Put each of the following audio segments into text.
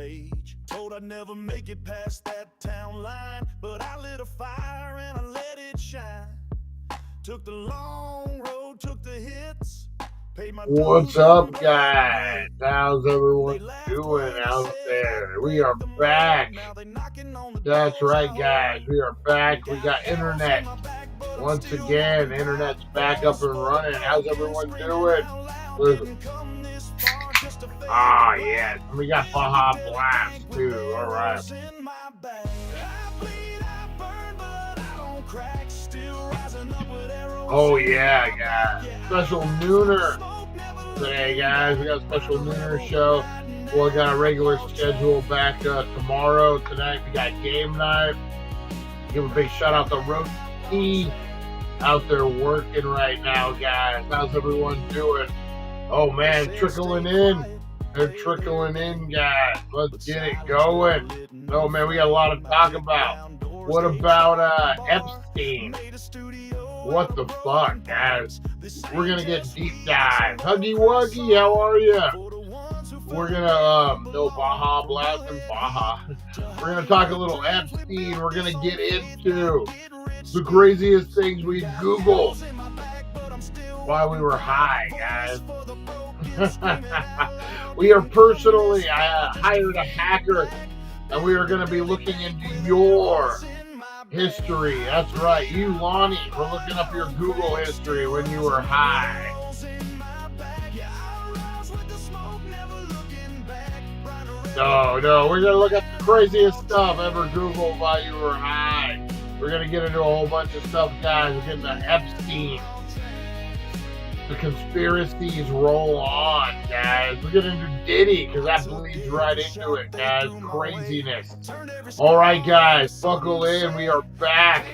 rage. Told I'd never make it past that town line, but I lit a fire and I let it shine. Took the long road, took the hits. What's up, guys? How's everyone doing out there? We are back. That's right, guys. We are back. We got internet. Once again, internet's back up and running. How's everyone doing? Listen. Ah, yeah. We got Baja Blast, too. All right. Oh, yeah, guys. Special nooner today, guys. We got a special nooner show. We got a regular schedule back tomorrow. Tonight, we got game night. Give a big shout out to Roti out there working right now, guys. How's everyone doing? Oh, man, trickling in. They're trickling in, guys. Let's get it going. Oh, man, we got a lot to talk about. What about Epstein? What the fuck, guys? We're gonna get deep dive. Huggy Wuggy, how are ya? We're gonna no Baja Blast and Baja. We're gonna talk a little Epstein. We're gonna get into the craziest things we Googled while we were high, guys. We are personally hired a hacker, and we are gonna be looking into your history. That's right, you, Lonnie. We're looking up your Google history when you were high. No, we're gonna look at the craziest stuff ever Googled while you were high. We're gonna get into a whole bunch of stuff, guys. We're getting to Epstein. The conspiracies roll on, guys. We're getting into Diddy, because that bleeds right into it, guys. Craziness. All right, guys, buckle in. We are back.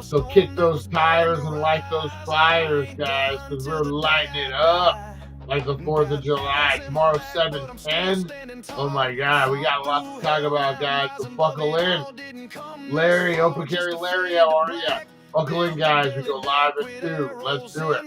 So kick those tires and light those fires, guys, because we're lighting it up like the 4th of July. Tomorrow, 7/10. Oh, my God. We got a lot to talk about, guys, so buckle in. Larry, Open Carry Larry, how are ya? Buckle in, guys. We go live at 2. Let's do it.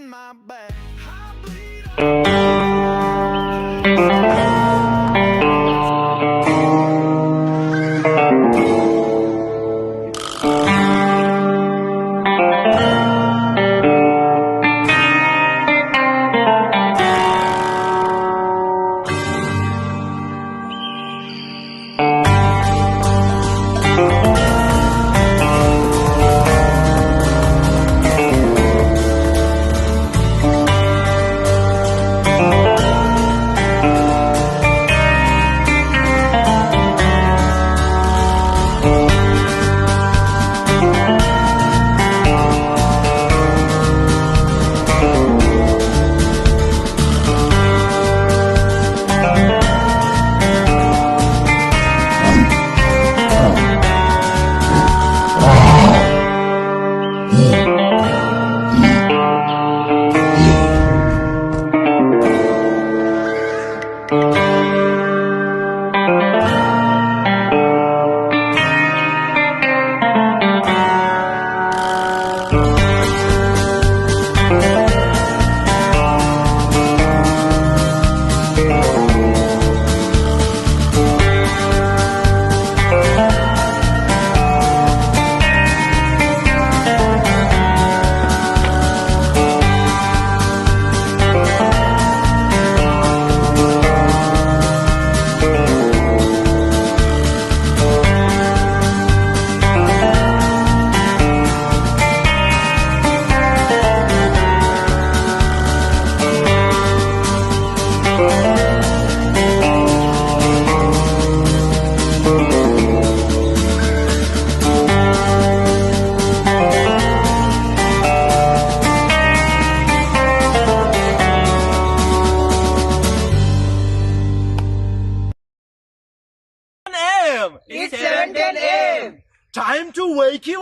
It's 7:10 a.m. Time to wakey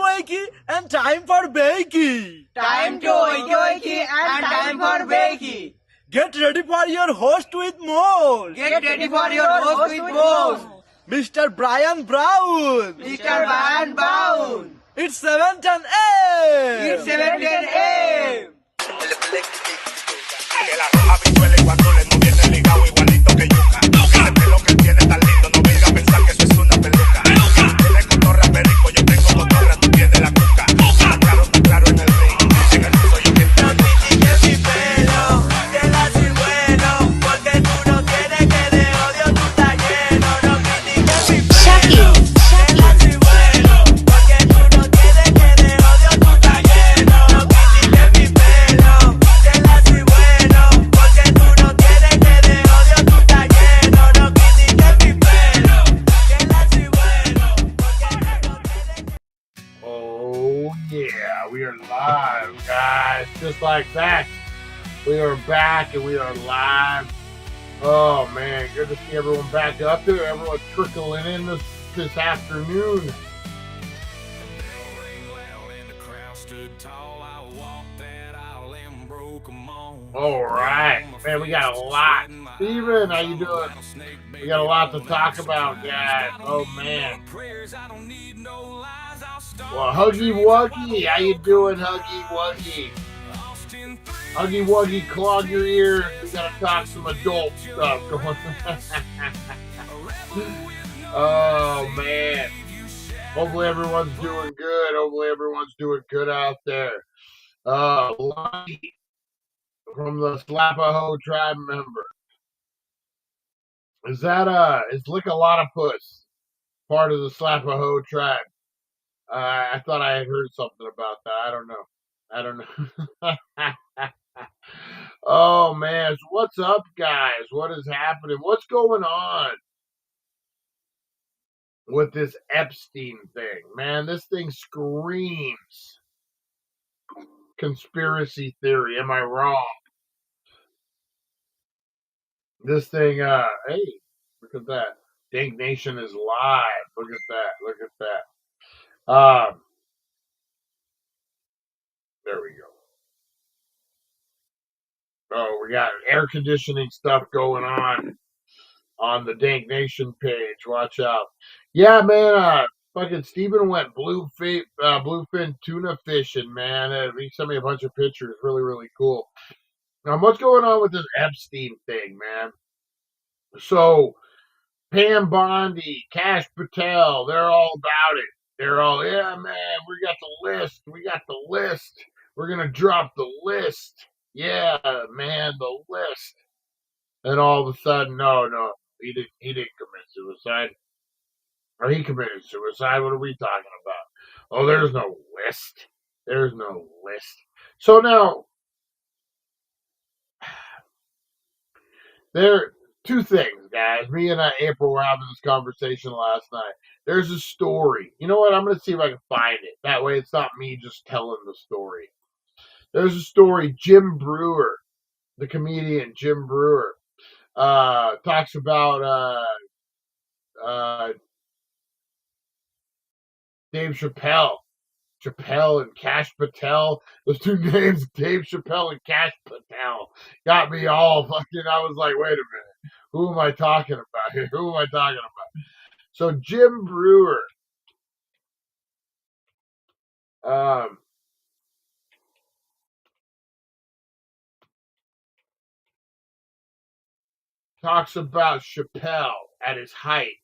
and time for bakey. Time to wakey and time for bakey. Get ready for your host with more. Get ready for your host with more. Mr. Brian Brown. Mr. Brian Brown. It's 7:10 a.m. It's 7:10 a.m. Que la roja visual y cuando le mueve ese ligado igualito que yuca. Este lo que tiene tan lindo, no venga a pensar. just like that. We are back and we are live. Oh man, good to see everyone back up there. Everyone trickling in this afternoon. All right, man, we got a lot. Steven, how you doing? We got a lot to talk about, guys. Oh man. Well, Huggy Wuggy, how you doing, Huggy Wuggy? Huggy Wuggy, clog your ears. We gotta talk some adult stuff going on. Oh man. Hopefully everyone's doing good. Hopefully everyone's doing good out there. Lonnie from the Slapaho tribe member. Is Lick a Lot of Puss part of the Slapaho tribe? I thought I had heard something about that. I don't know. Oh man, so what's up, guys? What is happening? What's going on with this Epstein thing? Man, this thing screams conspiracy theory. Am I wrong? This thing, hey, look at that. Dank Nation is live. Look at that. Look at that. There we go. Oh, we got air conditioning stuff going on the Dank Nation page. Watch out. Yeah, man, fucking Steven went bluefin tuna fishing, man. He sent me a bunch of pictures. Really, really cool. What's going on with this Epstein thing, man? So, Pam Bondi, Cash Patel, they're all about it. They're all, yeah, man, we got the list. We got the list. We're going to drop the list. Yeah, man, the list. And all of a sudden, no, he didn't commit suicide. Or he committed suicide. What are we talking about? Oh, there's no list. There's no list. So now, there are two things, guys. Me and April were having this conversation last night. There's a story. You know what? I'm going to see if I can find it. That way it's not me just telling the story. There's a story. Jim Brewer, the comedian Jim Brewer, talks about Dave Chappelle and Cash Patel. Those two names, Dave Chappelle and Cash Patel, got me all fucking. I was like, wait a minute. Who am I talking about here? Who am I talking about? So Jim Brewer, talks about Chappelle at his height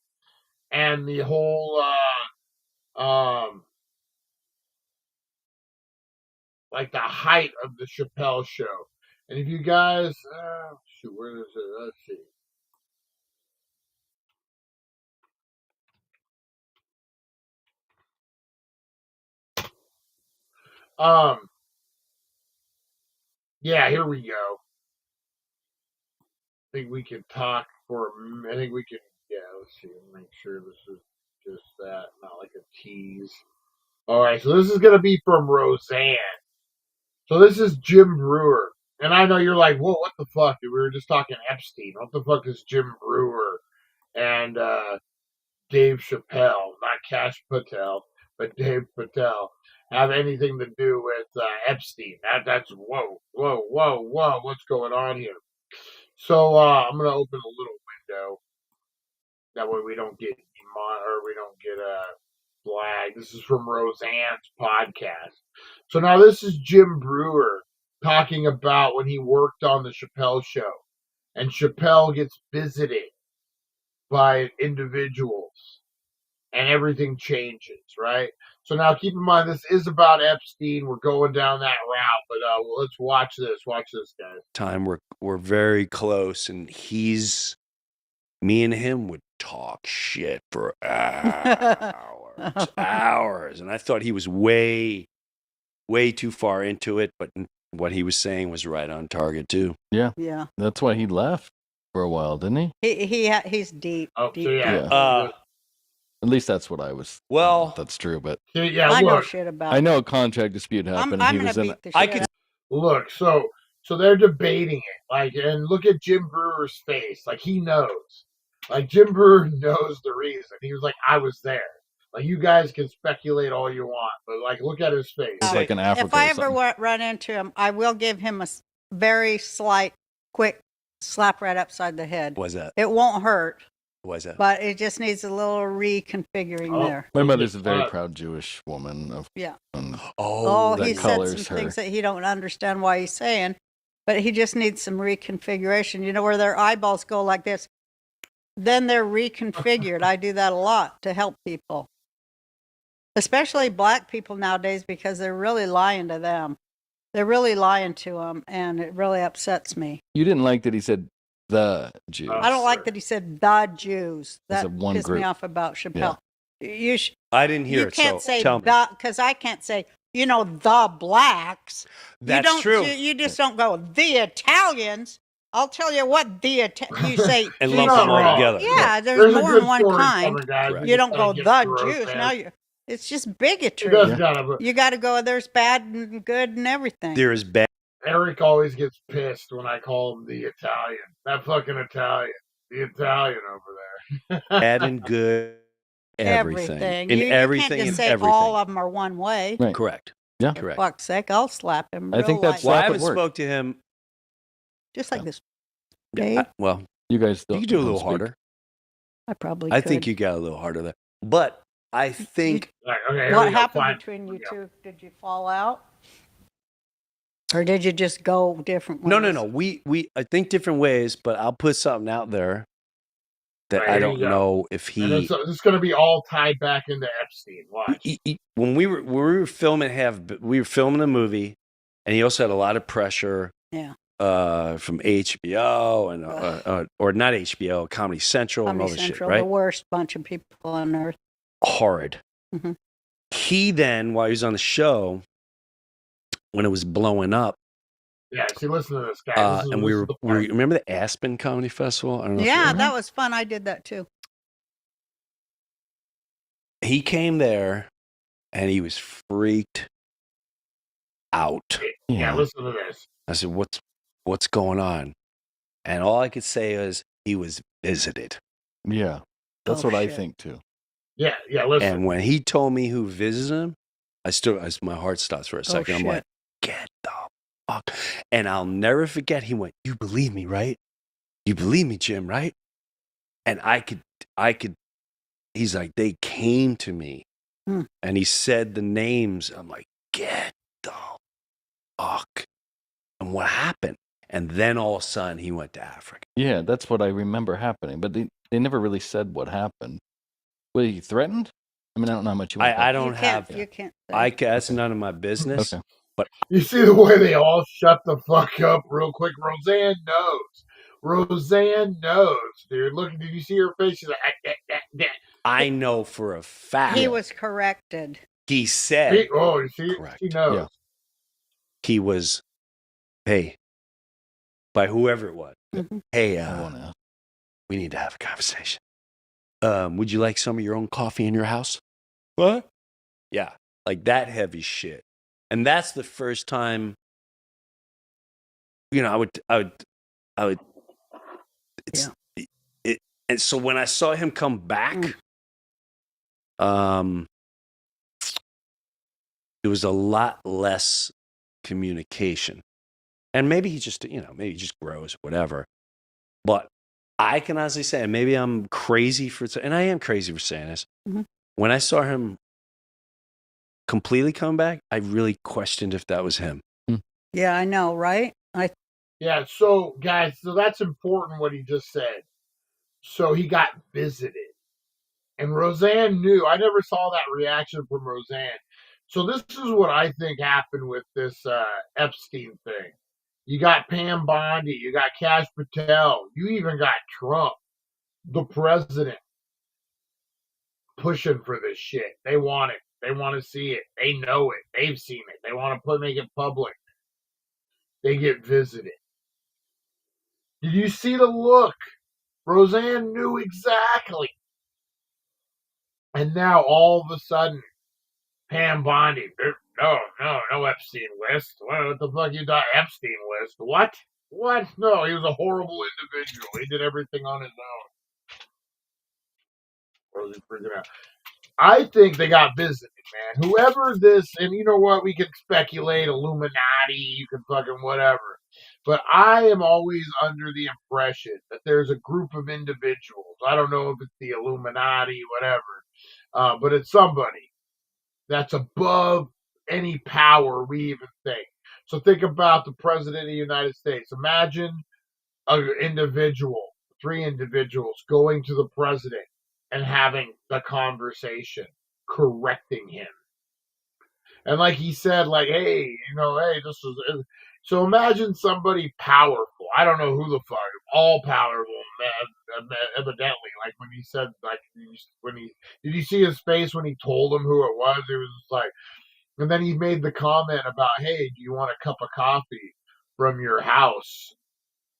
and the whole like the height of the Chappelle show. And if you guys where is it? Let's see. Yeah, here we go. I think we can talk for I think we can, yeah, let's see, make sure this is just that, not like a tease. Alright, so this is going to be from Roseanne. So this is Jim Brewer. And I know you're like, whoa, what the fuck? We were just talking Epstein. What the fuck is Jim Brewer and Dave Chappelle, not Cash Patel, but Dave Patel, have anything to do with Epstein? That's whoa, what's going on here? So I'm gonna open a little window. That way we don't get flagged. This is from Roseanne's podcast. So now this is Jim Brewer talking about when he worked on the Chappelle show, and Chappelle gets visited by individuals, and everything changes, right? So now keep in mind, this is about Epstein. We're going down that route, but let's watch this. Watch this, guys. Time we're very close, and me and him would talk shit for hours, and I thought he was way too far into it, but what he was saying was right on target too. Yeah. Yeah. That's why he left for a while, didn't he? He's deep. Oh, deep. so yeah. Yeah. At least that's what I was. Well, that's true, but yeah, I know look, shit about I know a contract dispute happened. I'm he gonna was in. beat the shit out. Look, so they're debating it. Like, and look at Jim Brewer's face. Like, he knows. Like, Jim Brewer knows the reason. He was like, I was there. Like, you guys can speculate all you want, but like, look at his face. He's like in Africa. If I or ever something. run into him, I will give him a very slight, quick slap right upside the head. Was that? It won't hurt, Was that? but it just needs a little reconfiguring there. My mother's a very proud Jewish woman. Yeah. Oh, he that said colors some her. things that he don't understand why he's saying, but he just needs some reconfiguration. You know, where their eyeballs go like this, then they're reconfigured. I do that a lot to help people, especially black people nowadays, because they're really lying to them. They're really lying to them, and it really upsets me. You didn't like that he said the Jews. I don't like that he said the Jews. That It's a one pissed group. me off about Chappelle. I didn't hear You it. can't So say tell me. the, because I can't say, you know, the blacks. That's you don't, true. You just don't go, the Italians. I'll tell you what, you say. And She's lump not them all wrong. together. Yeah, there's There's a more good than one story kind. coming, guys. Correct. We You just don't gotta go, get the through it, Jews. man. Now it's just You bigotry. guys gotta. You got to go, there's bad and good and everything. There is bad. Eric always gets pissed when I call him the Italian. That fucking Italian. The Italian over there. Bad and good, everything. In You everything can't just and say everything. all of them are one way. Right. Correct. Yeah. For Correct. fuck's sake, I'll slap him. I think real that's light. Well, I Slap at haven't work. spoke to him. Just like this. Yeah, Dave? well, You guys you don't. could do a don't little speak. harder. I probably I could. think you got a little harder there. But I think Right, okay, here What we go. happened Fine. between you two? Did you fall out? Or did you just go different ways? no. We I think different ways, but I'll put something out there that Right, I here don't you go. know if And he. it's going to be all tied back into Epstein. Watch. When we were filming a movie, and he also had a lot of pressure. Yeah. From HBO and or not HBO, Comedy Central and all Comedy this Central, shit, the right? worst bunch of people on earth. Horrid. Mhm. He then, while he was on the show, when it was blowing up, Yeah, see, listen to this guy. This is, and this we is were, the part. remember the Aspen Comedy Festival? I don't know. if you Yeah, remember. that was fun. I did that too. He came there, and he was freaked out. Yeah, listen to this. I said, "What's going on?" And all I could say is he was visited. Yeah. That's Oh, what I shit. think too. Yeah, listen. And when he told me who visited him, my heart stops for a second. I'm shit. like, get the fuck. And I'll never forget, he went, "You believe me, right? You believe me, Jim, right?" And I could, he's like, they came to me. Hmm. And he said the names. I'm like, get the fuck. And what happened? And then all of a sudden, he went to Africa. Yeah, that's what I remember happening. But they never really said what happened. Was he threatened? I mean, I don't know how much you want. I don't have, You can't say. that's none of my business. Okay. You see the way they all shut the fuck up real quick? Roseanne knows. Roseanne knows, dude. Look, did you see her face? She's like, I know for a fact. He was corrected. He said, you see? Correct. She knows. Yeah. he was, hey, by whoever it was, Mhm. hey, I want to. we need to have a conversation. Would you like some of your own coffee in your house? What? Yeah, like that heavy shit. And that's the first time, I would, it's, and so when I saw him come back, there was a lot less communication. And maybe he just, maybe he just grows, whatever. But I can honestly say, and maybe I'm crazy and I am crazy for saying this. Mhm. When I saw him completely come back, I really questioned if that was him. Yeah, I know, right? Yeah, so, guys, that's important what he just said. So he got visited. And Roseanne knew. I never saw that reaction from Roseanne. So this is what I think happened with this Epstein thing. You got Pam Bondi. You got Kash Patel. You even got Trump, the president, pushing for this shit. They want it. They want to see it. They know it. They've seen it. They want to make it public. They get visited. Did you see the look? Roseanne knew exactly. And now all of a sudden, Pam Bondi, No Epstein list. What the fuck you got Epstein list? What? What? No, he was a horrible individual. He did everything on his own. What was he freaking out? I think they got visited, man. Whoever this, and you know what? We can speculate, Illuminati, you can fucking whatever. But I am always under the impression that there's a group of individuals. I don't know if it's the Illuminati, whatever, but it's somebody that's above any power we even think. So think about the president of the United States. Imagine an individual, 3 individuals going to the president and having the conversation, correcting him. And like he said, like, hey, hey, this is. So imagine somebody powerful. I don't know who the fuck, all powerful, man, evidently. Like when he said, like, did you see his face when he told him who it was? It was just like, and then he made the comment about, hey, do you want a cup of coffee from your house?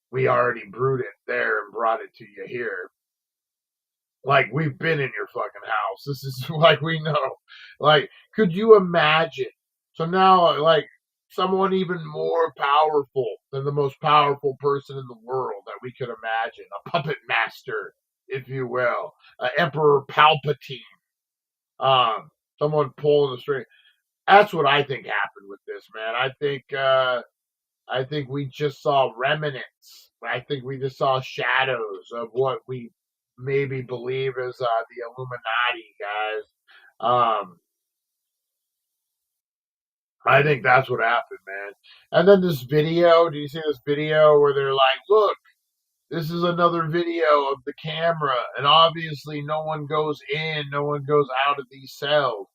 We already brewed it there and brought it to you here. Like, we've been in your fucking house. This is like, we know. Like, could you imagine? So now, like, someone even more powerful than the most powerful person in the world that we could imagine. A puppet master, if you will. Emperor Palpatine. Someone pulling the string. That's what I think happened with this, man. I think we just saw remnants. I think we just saw shadows of what we maybe believe is the Illuminati, guys. I think that's what happened, man. And then this video, do you see this video where they're like, look, this is another video of the camera, and obviously no one goes in, no one goes out of these cells.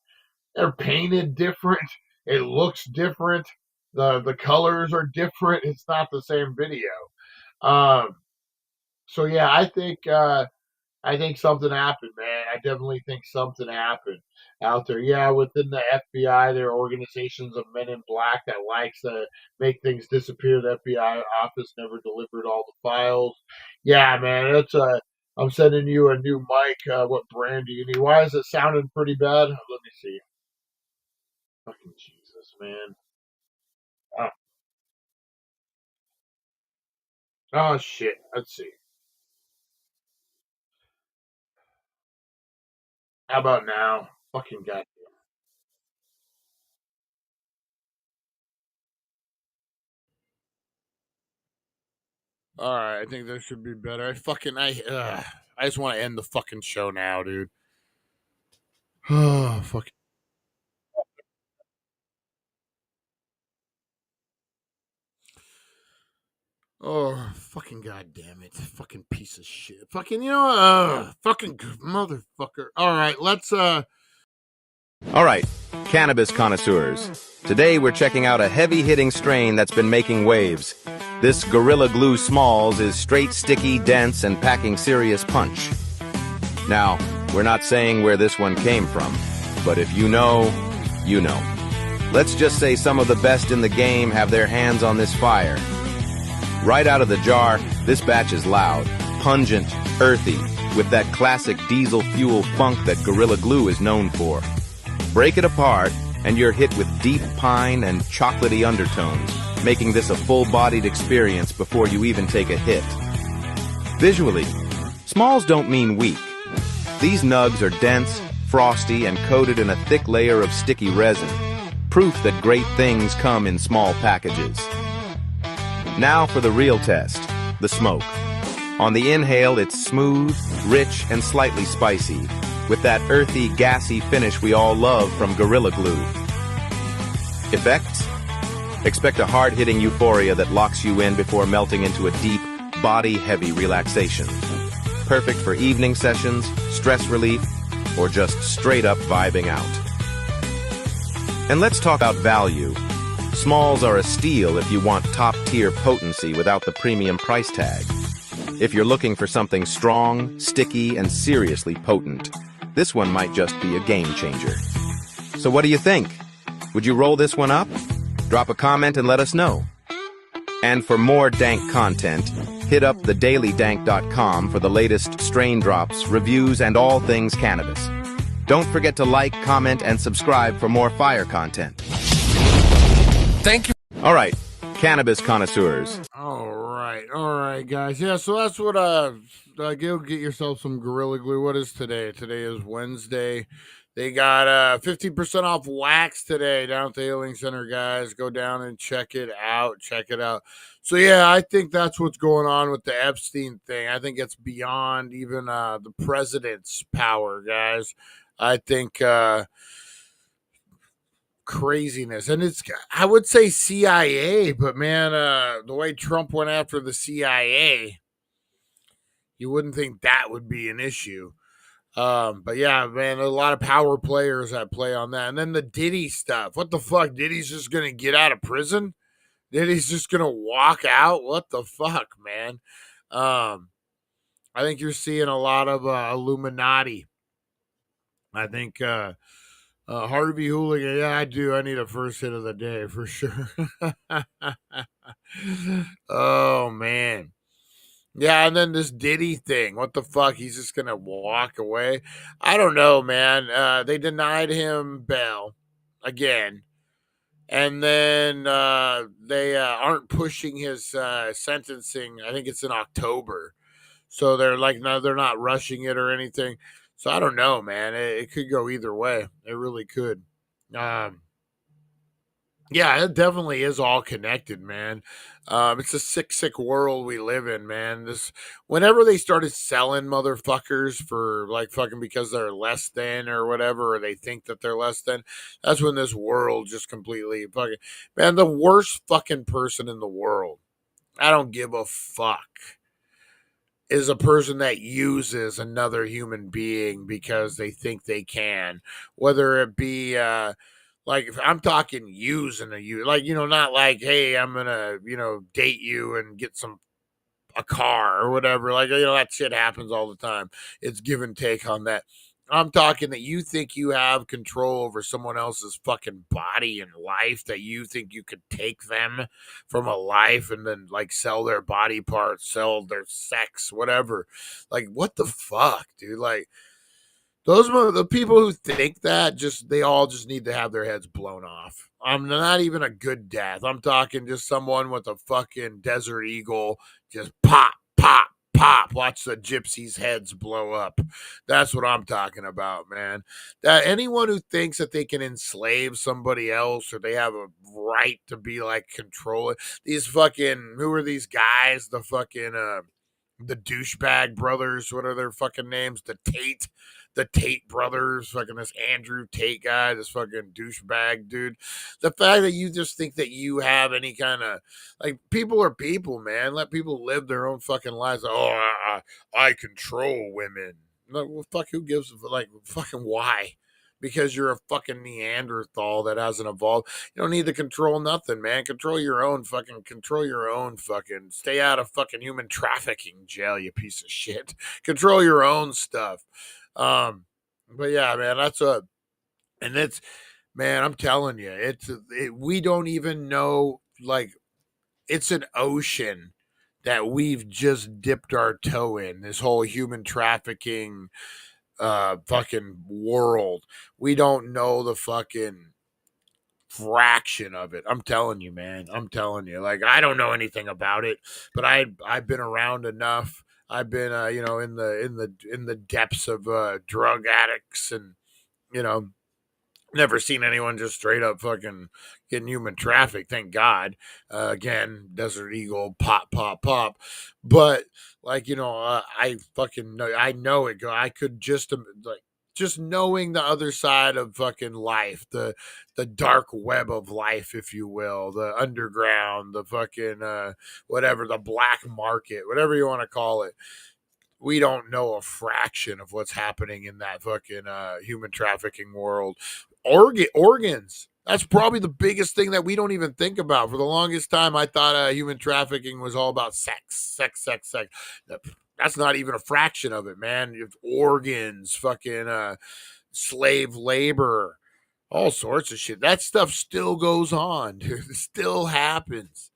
They're painted different. It looks different. The colors are different. It's not the same video. So yeah, I think something happened, man. I definitely think something happened out there. Yeah, within the FBI, there are organizations of men in black that likes to make things disappear. The FBI office never delivered all the files. Yeah, man, I'm sending you a new mic. What brand do you need? Why is it sounding pretty bad? Let me see. Fucking Jesus, man. Oh shit. Let's see. How about now? Fucking goddamn. All right, I think that should be better. I just want to end the fucking show now, dude. Oh, fuck. Oh, fucking goddamn it. Fucking piece of shit. Fucking, fucking motherfucker. All right, let's, All right, cannabis connoisseurs. Today we're checking out a heavy-hitting strain that's been making waves. This Gorilla Glue Smalls is straight sticky, dense, and packing serious punch. Now, we're not saying where this one came from, but if you know, you know. Let's just say some of the best in the game have their hands on this fire. Right out of the jar, this batch is loud, pungent, earthy, with that classic diesel fuel funk that Gorilla Glue is known for. Break it apart, and you're hit with deep pine and chocolatey undertones, making this a full-bodied experience before you even take a hit. Visually, smalls don't mean weak. These nugs are dense, frosty, and coated in a thick layer of sticky resin, proof that great things come in small packages. Now for the real test, the smoke. On the inhale, it's smooth, rich, and slightly spicy, with that earthy, gassy finish we all love from Gorilla Glue. Effects? Expect a hard-hitting euphoria that locks you in before melting into a deep, body-heavy relaxation. Perfect for evening sessions, stress relief, or just straight-up vibing out. And let's talk about value. Smalls are a steal if you want top-tier potency without the premium price tag. If you're looking for something strong, sticky, and seriously potent, this one might just be a game changer. So what do you think? Would you roll this one up? Drop a comment and let us know. And for more Dank content, hit up thedailydank.com for the latest strain drops, reviews, and all things cannabis. Don't forget to like, comment, and subscribe for more fire content. Thank you. All right, cannabis connoisseurs. All right, guys. Yeah, so that's what go get yourself some Gorilla Glue. What is today? Today is Wednesday. They got 50% off wax today down at the Healing Center, guys. Go down and check it out. Check it out. So yeah, I think that's what's going on with the Epstein thing. I think it's beyond even the president's power, guys. I think craziness, and it's, I would say CIA, but man, the way Trump went after the CIA, you wouldn't think that would be an issue. But yeah, man, a lot of power players that play on that. And then the Diddy stuff, what the fuck? Diddy's just gonna get out of prison? Diddy's just gonna walk out? What the fuck, man? I think you're seeing a lot of Illuminati. I think Harvey Hooligan, yeah, I do. I need a first hit of the day for sure. Oh man. Yeah, and then this Diddy thing. What the fuck? He's just gonna walk away. I don't know, man. They denied him bail again. And then they aren't pushing his sentencing. I think it's in October. So they're like, no, they're not rushing it or anything. So I don't know, man. It could go either way. It really could. Yeah, it definitely is all connected, man. It's a sick, sick world we live in, man. This, whenever they started selling motherfuckers for like fucking because they're less than or whatever, or they think that they're less than, that's when this world just completely fucking, man, the worst fucking person in the world, I don't give a fuck, is a person that uses another human being because they think they can, whether it be like if I'm talking using like, you know, not like, hey, I'm gonna, you know, date you and get a car or whatever, like, you know, that shit happens all the time. It's give and take on that. I'm talking that you think you have control over someone else's fucking body and life, that you think you could take them from a life and then like sell their body parts, sell their sex, whatever. Like, what the fuck, dude? Like, those are the people who think that, just they all just need to have their heads blown off. I'm not even a good death. I'm talking just someone with a fucking Desert Eagle, just pop, pop, pop. Watch the gypsies' heads blow up. That's what I'm talking about, man. That anyone who thinks that they can enslave somebody else or they have a right to be like controlling these fucking, who are these guys? The fucking the douchebag brothers. What are their fucking names? The Tate brothers, fucking this Andrew Tate guy, this fucking douchebag dude. The fact that you just think that you have any kind of, like, people are people, man. Let people live their own fucking lives. Oh, I control women. No, well, fuck, who gives a, like, fucking why? Because you're a fucking Neanderthal that hasn't evolved. You don't need to control nothing, man. Control your own fucking, stay out of fucking human trafficking jail, you piece of shit. Control your own stuff. But yeah, man, and it's, man, I'm telling you, we don't even know, like, it's an ocean that we've just dipped our toe in, this whole human trafficking, fucking world. We don't know the fucking fraction of it. I'm telling you, man. I'm telling you. Like, I don't know anything about it, but I've been around enough. I've been, you know, in the depths of drug addicts, and you know, never seen anyone just straight up fucking getting human trafficked. Thank God. Again, Desert Eagle, pop, pop, pop. But like, you know, I fucking know. I know it. I could just like, just knowing the other side of fucking life, the dark web of life, if you will, the underground, the fucking whatever, the black market, whatever you want to call it. We don't know a fraction of what's happening in that fucking human trafficking world. Organs. That's probably the biggest thing that we don't even think about. For the longest time, I thought human trafficking was all about sex. That's not even a fraction of it, man. You have organs, fucking slave labor, all sorts of shit. That stuff still goes on, dude. It still happens.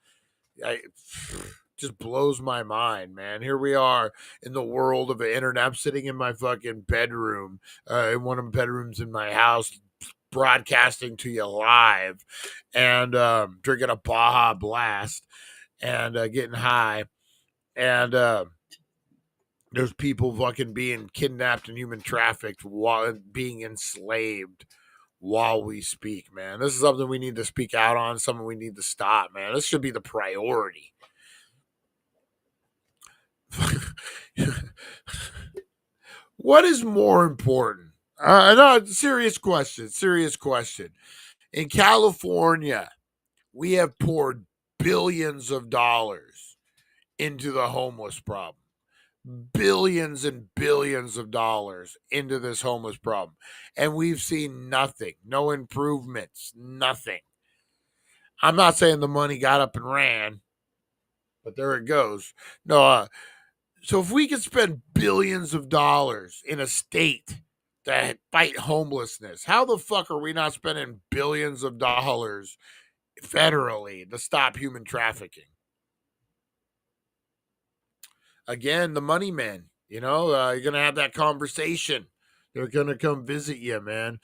Just blows my mind, man. Here we are in the world of the internet. I'm sitting in my fucking bedroom, in one of the bedrooms in my house, broadcasting to you live and drinking a Baja Blast and getting high. And there's people fucking being kidnapped and human trafficked while being enslaved while we speak, man. This is something we need to speak out on, something we need to stop, man. This should be the priority. What is more important? No, serious question. In California, we have poured billions of dollars into the homeless problem. Billions and billions of dollars into this homeless problem. And we've seen nothing. No improvements. Nothing. I'm not saying the money got up and ran, but there it goes. No, so if we could spend billions of dollars in a state that fight homelessness, how the fuck are we not spending billions of dollars federally to stop human trafficking? Again, the money men, you're going to have that conversation. They're going to come visit you, man.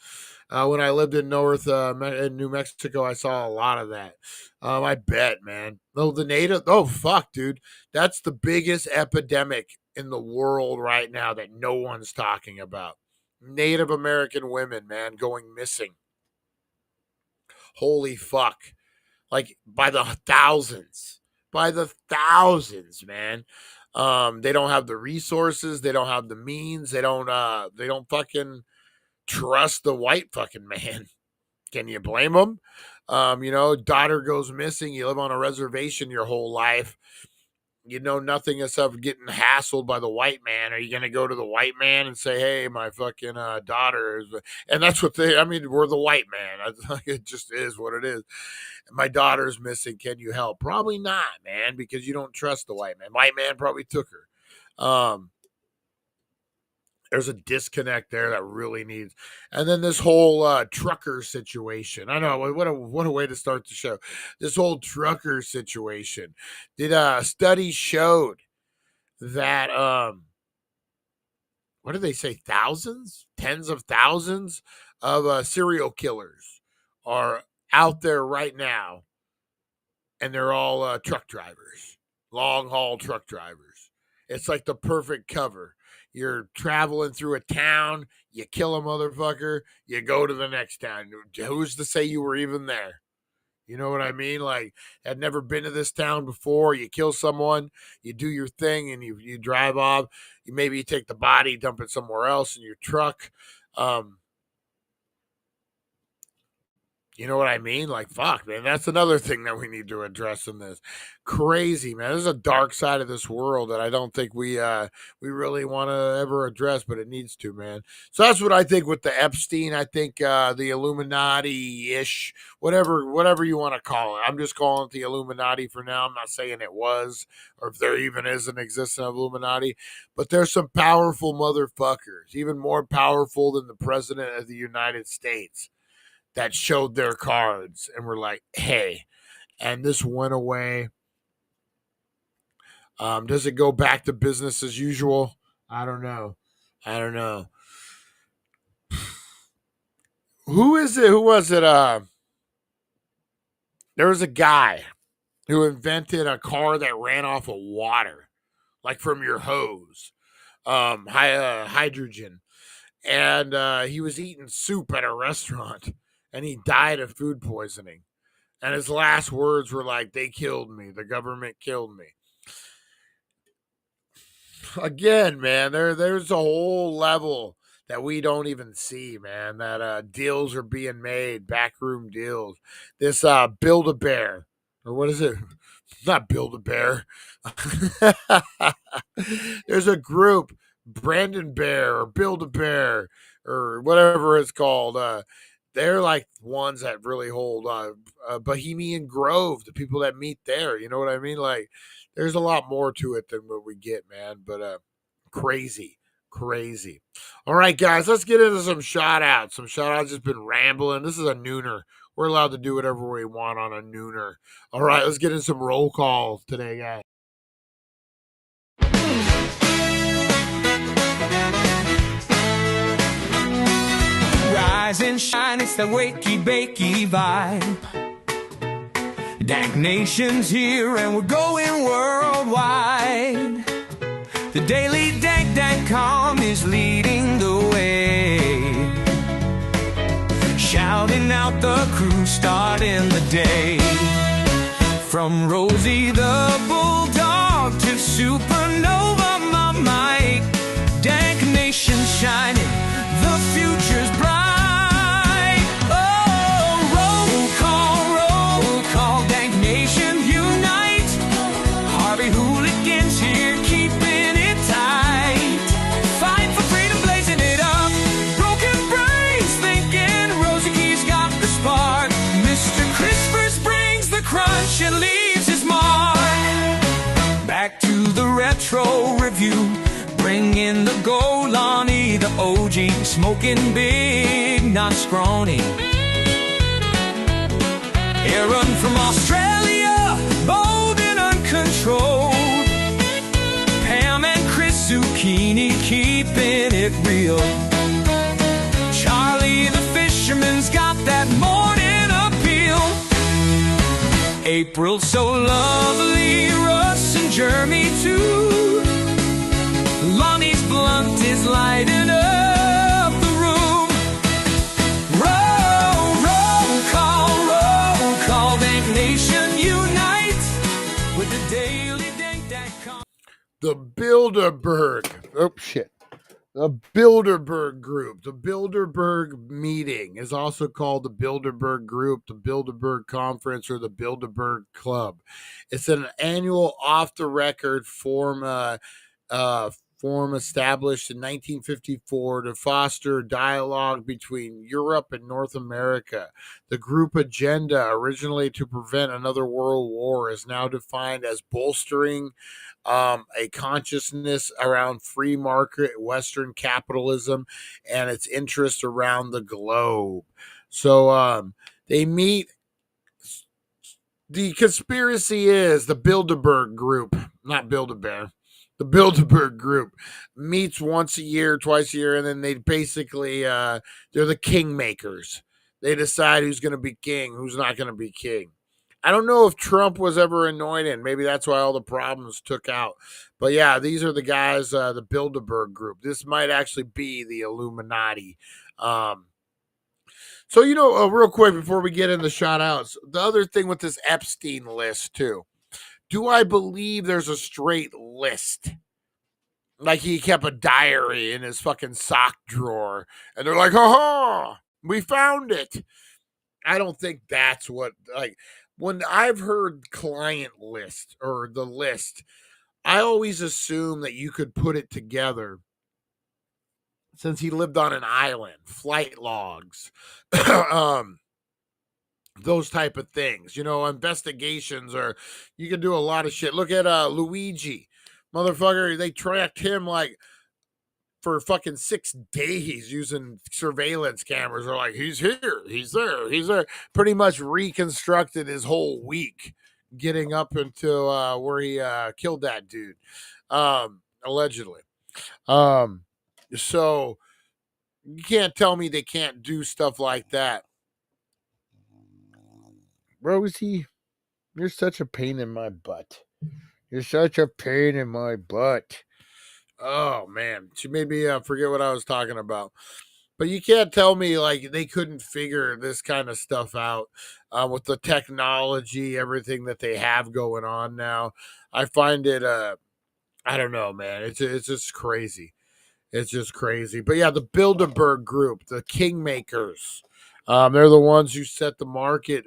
When I lived in in New Mexico, I saw a lot of that. I bet, man. Fuck, dude. That's the biggest epidemic in the world right now that no one's talking about. Native American women, man, going missing. Holy fuck. Like by the thousands. Man. They don't have the resources. They don't have the means. They don't fucking trust the white fucking man. Can you blame them? Daughter goes missing. You live on a reservation your whole life. You know nothing except getting hassled by the white man. Are you going to go to the white man and say, hey, my fucking daughter is... And that's what we're the white man. It just is what it is. My daughter's missing. Can you help? Probably not, man, because you don't trust the white man. White man probably took her. There's a disconnect there that really needs. And then this whole trucker situation. I know, what a way to start the show. This whole trucker situation. Studies showed that, what did they say? Thousands? Tens of thousands of serial killers are out there right now. And they're all truck drivers. Long haul truck drivers. It's like the perfect cover. You're traveling through a town, you kill a motherfucker, you go to the next town. Who's to say you were even there? You know what I mean? Like, had never been to this town before. You kill someone, you do your thing, and you drive off. Maybe you take the body, dump it somewhere else in your truck. You know what I mean? Like, fuck, man. That's another thing that we need to address in this. Crazy, man. This is a dark side of this world that I don't think we really want to ever address, but it needs to, man. So that's what I think with the Epstein. I think the Illuminati-ish, whatever you want to call it. I'm just calling it the Illuminati for now. I'm not saying it was, or if there even is an existence of Illuminati. But there's some powerful motherfuckers, even more powerful than the president of the United States, that showed their cards and were like, hey, and this went away. Does it go back to business as usual? I don't know. Who is it? Who was it? There was a guy who invented a car that ran off of water, like from your hose, hydrogen. And he was eating soup at a restaurant. And he died of food poisoning. And his last words were like, they killed me. The government killed me. Again, man, there's a whole level that we don't even see, man, that deals are being made, backroom deals. This Build-A-Bear, or what is it? Not Build-A-Bear. There's a group, Brandon Bear or Build-A-Bear or whatever it's called. They're like ones that really hold Bohemian Grove, the people that meet there. You know what I mean? Like, there's a lot more to it than what we get, man. But crazy. All right, guys, let's get into some shout-outs. Just been rambling. This is a nooner. We're allowed to do whatever we want on a nooner. All right, let's get in some roll calls today, guys. Right rise and shine, it's the wakey bakey vibe. Dank Nation's here and we're going worldwide. The daily Dank.com is leading the way, shouting out the crew, starting the day. From Rosie the Bulldog to Supernova, my Mike. Dank Nation shining, the future's bright. Oh, roll call, Dank Nation unite. Harvey hooligans here keeping it tight. Fight for freedom, blazing it up. Broken brains thinking Rosie Key's got the spark. Mr. Crispers brings the crunch and leaves his mark. Back to the retro review, bringing the Golani, the OG, smoking big, not scrawny. Aaron from Australia, bold and uncontrolled. Pam and Chris Zucchini, keeping it real. Charlie the fisherman's got that morning appeal. April so lovely, Russ and Jeremy too. Lonnie's blunt is lighting up the room. Roll call, Dank Nation unite with the daily Dank.com. The Bilderberg. Oh, shit. The Bilderberg Group. The Bilderberg Meeting is also called the Bilderberg Group, the Bilderberg Conference, or the Bilderberg Club. It's an annual off-the-record form established in 1954 to foster dialogue between Europe and North America. The group agenda, originally to prevent another world war, is now defined as bolstering a consciousness around free market Western capitalism and its interest around the globe. So they meet. The conspiracy is the Bilderberg Group, not Build-A-Bear. The Bilderberg Group meets once a year, twice a year, and then they basically, they're the kingmakers. They decide who's going to be king, who's not going to be king. I don't know if Trump was ever anointed. Maybe that's why all the problems took out. But yeah, these are the guys, the Bilderberg Group. This might actually be the Illuminati. So, real quick before we get into shout outs, the other thing with this Epstein list too. Do I believe there's a straight list? Like he kept a diary in his fucking sock drawer. And they're like, ha, we found it. I don't think that's what, like, when I've heard client list or the list, I always assume that you could put it together since he lived on an island, flight logs, those type of things, investigations, or you can do a lot of shit. Look at Luigi, motherfucker. They tracked him like for fucking 6 days using surveillance cameras. They're like, he's here, he's there, he's there. Pretty much reconstructed his whole week getting up into where he killed that dude, allegedly. So you can't tell me they can't do stuff like that. Rosie, you're such a pain in my butt. You're such a pain in my butt. Oh, man. She made me forget what I was talking about. But you can't tell me, like, they couldn't figure this kind of stuff out with the technology, everything that they have going on now. I find it, I don't know, man. It's just crazy. It's just crazy. But, yeah, the Bilderberg Group, the Kingmakers, they're the ones who set the market.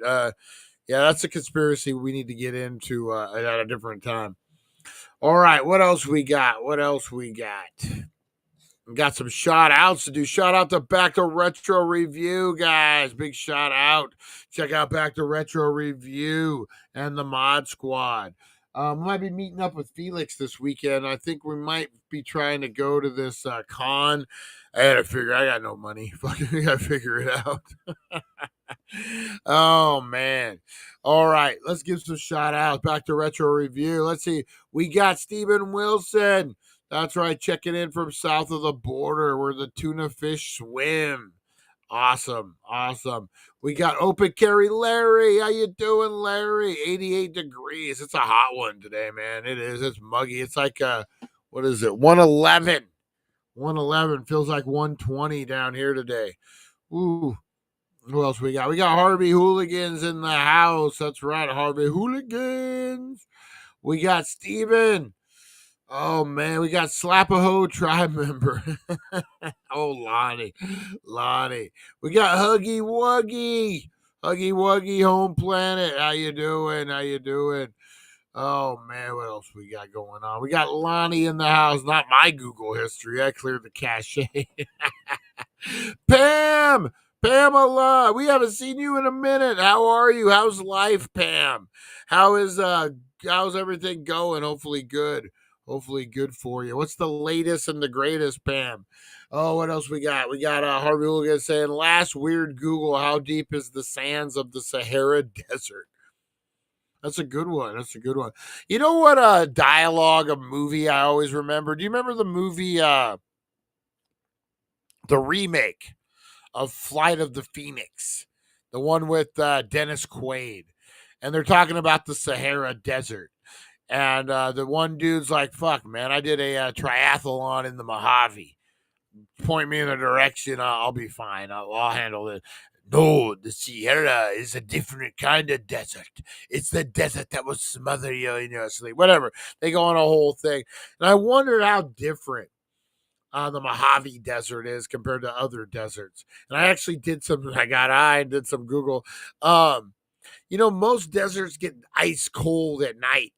Yeah, that's a conspiracy we need to get into at a different time. All right, what else we got? We got some shout outs to do. Shout out to Back to Retro Review, guys. Big shout out. Check out Back to Retro Review and the Mod Squad. Might be meeting up with Felix this weekend. I think we might be trying to go to this con. I got no money. Fucking gotta figure it out. Oh, man. All right, let's give some shout outs. Back to Retro Review. Let's see. We got Stephen Wilson. That's right, checking in from south of the border where the tuna fish swim. Awesome. We got Open Carry Larry. How you doing, Larry? 88 degrees. It's a hot one today, man. It is. It's muggy. It's like what is it? 111. 111 feels like 120 down here today. Ooh. Who else we got? We got Harvey Hooligans in the house. That's right, Harvey Hooligans. We got Steven. Oh, man, we got Slapaho tribe member. Oh, Lonnie. We got Huggy Wuggy, Home Planet. How you doing? Oh, man, what else we got going on? We got Lonnie in the house. Not my Google history. I cleared the cache. Pamela, we haven't seen you in a minute. How are you? How's life, Pam? How's everything going? Hopefully good for you. What's the latest and the greatest, Pam? Oh, what else we got? We got Harvey Hooligan saying, last weird Google, how deep is the sands of the Sahara Desert? That's a good one. You know what dialogue, a movie I always remember? Do you remember the movie, the remake of Flight of the Phoenix, the one with Dennis Quaid, and they're talking about the Sahara Desert, and the one dude's like, fuck, man, I did a triathlon in the Mojave. Point me in the direction, I'll be fine. I'll handle it. No, the Sierra is a different kind of desert. It's the desert that will smother you in your sleep. Whatever. They go on a whole thing. And I wondered how different the Mojave Desert is compared to other deserts. And I actually did some Google. Most deserts get ice cold at night,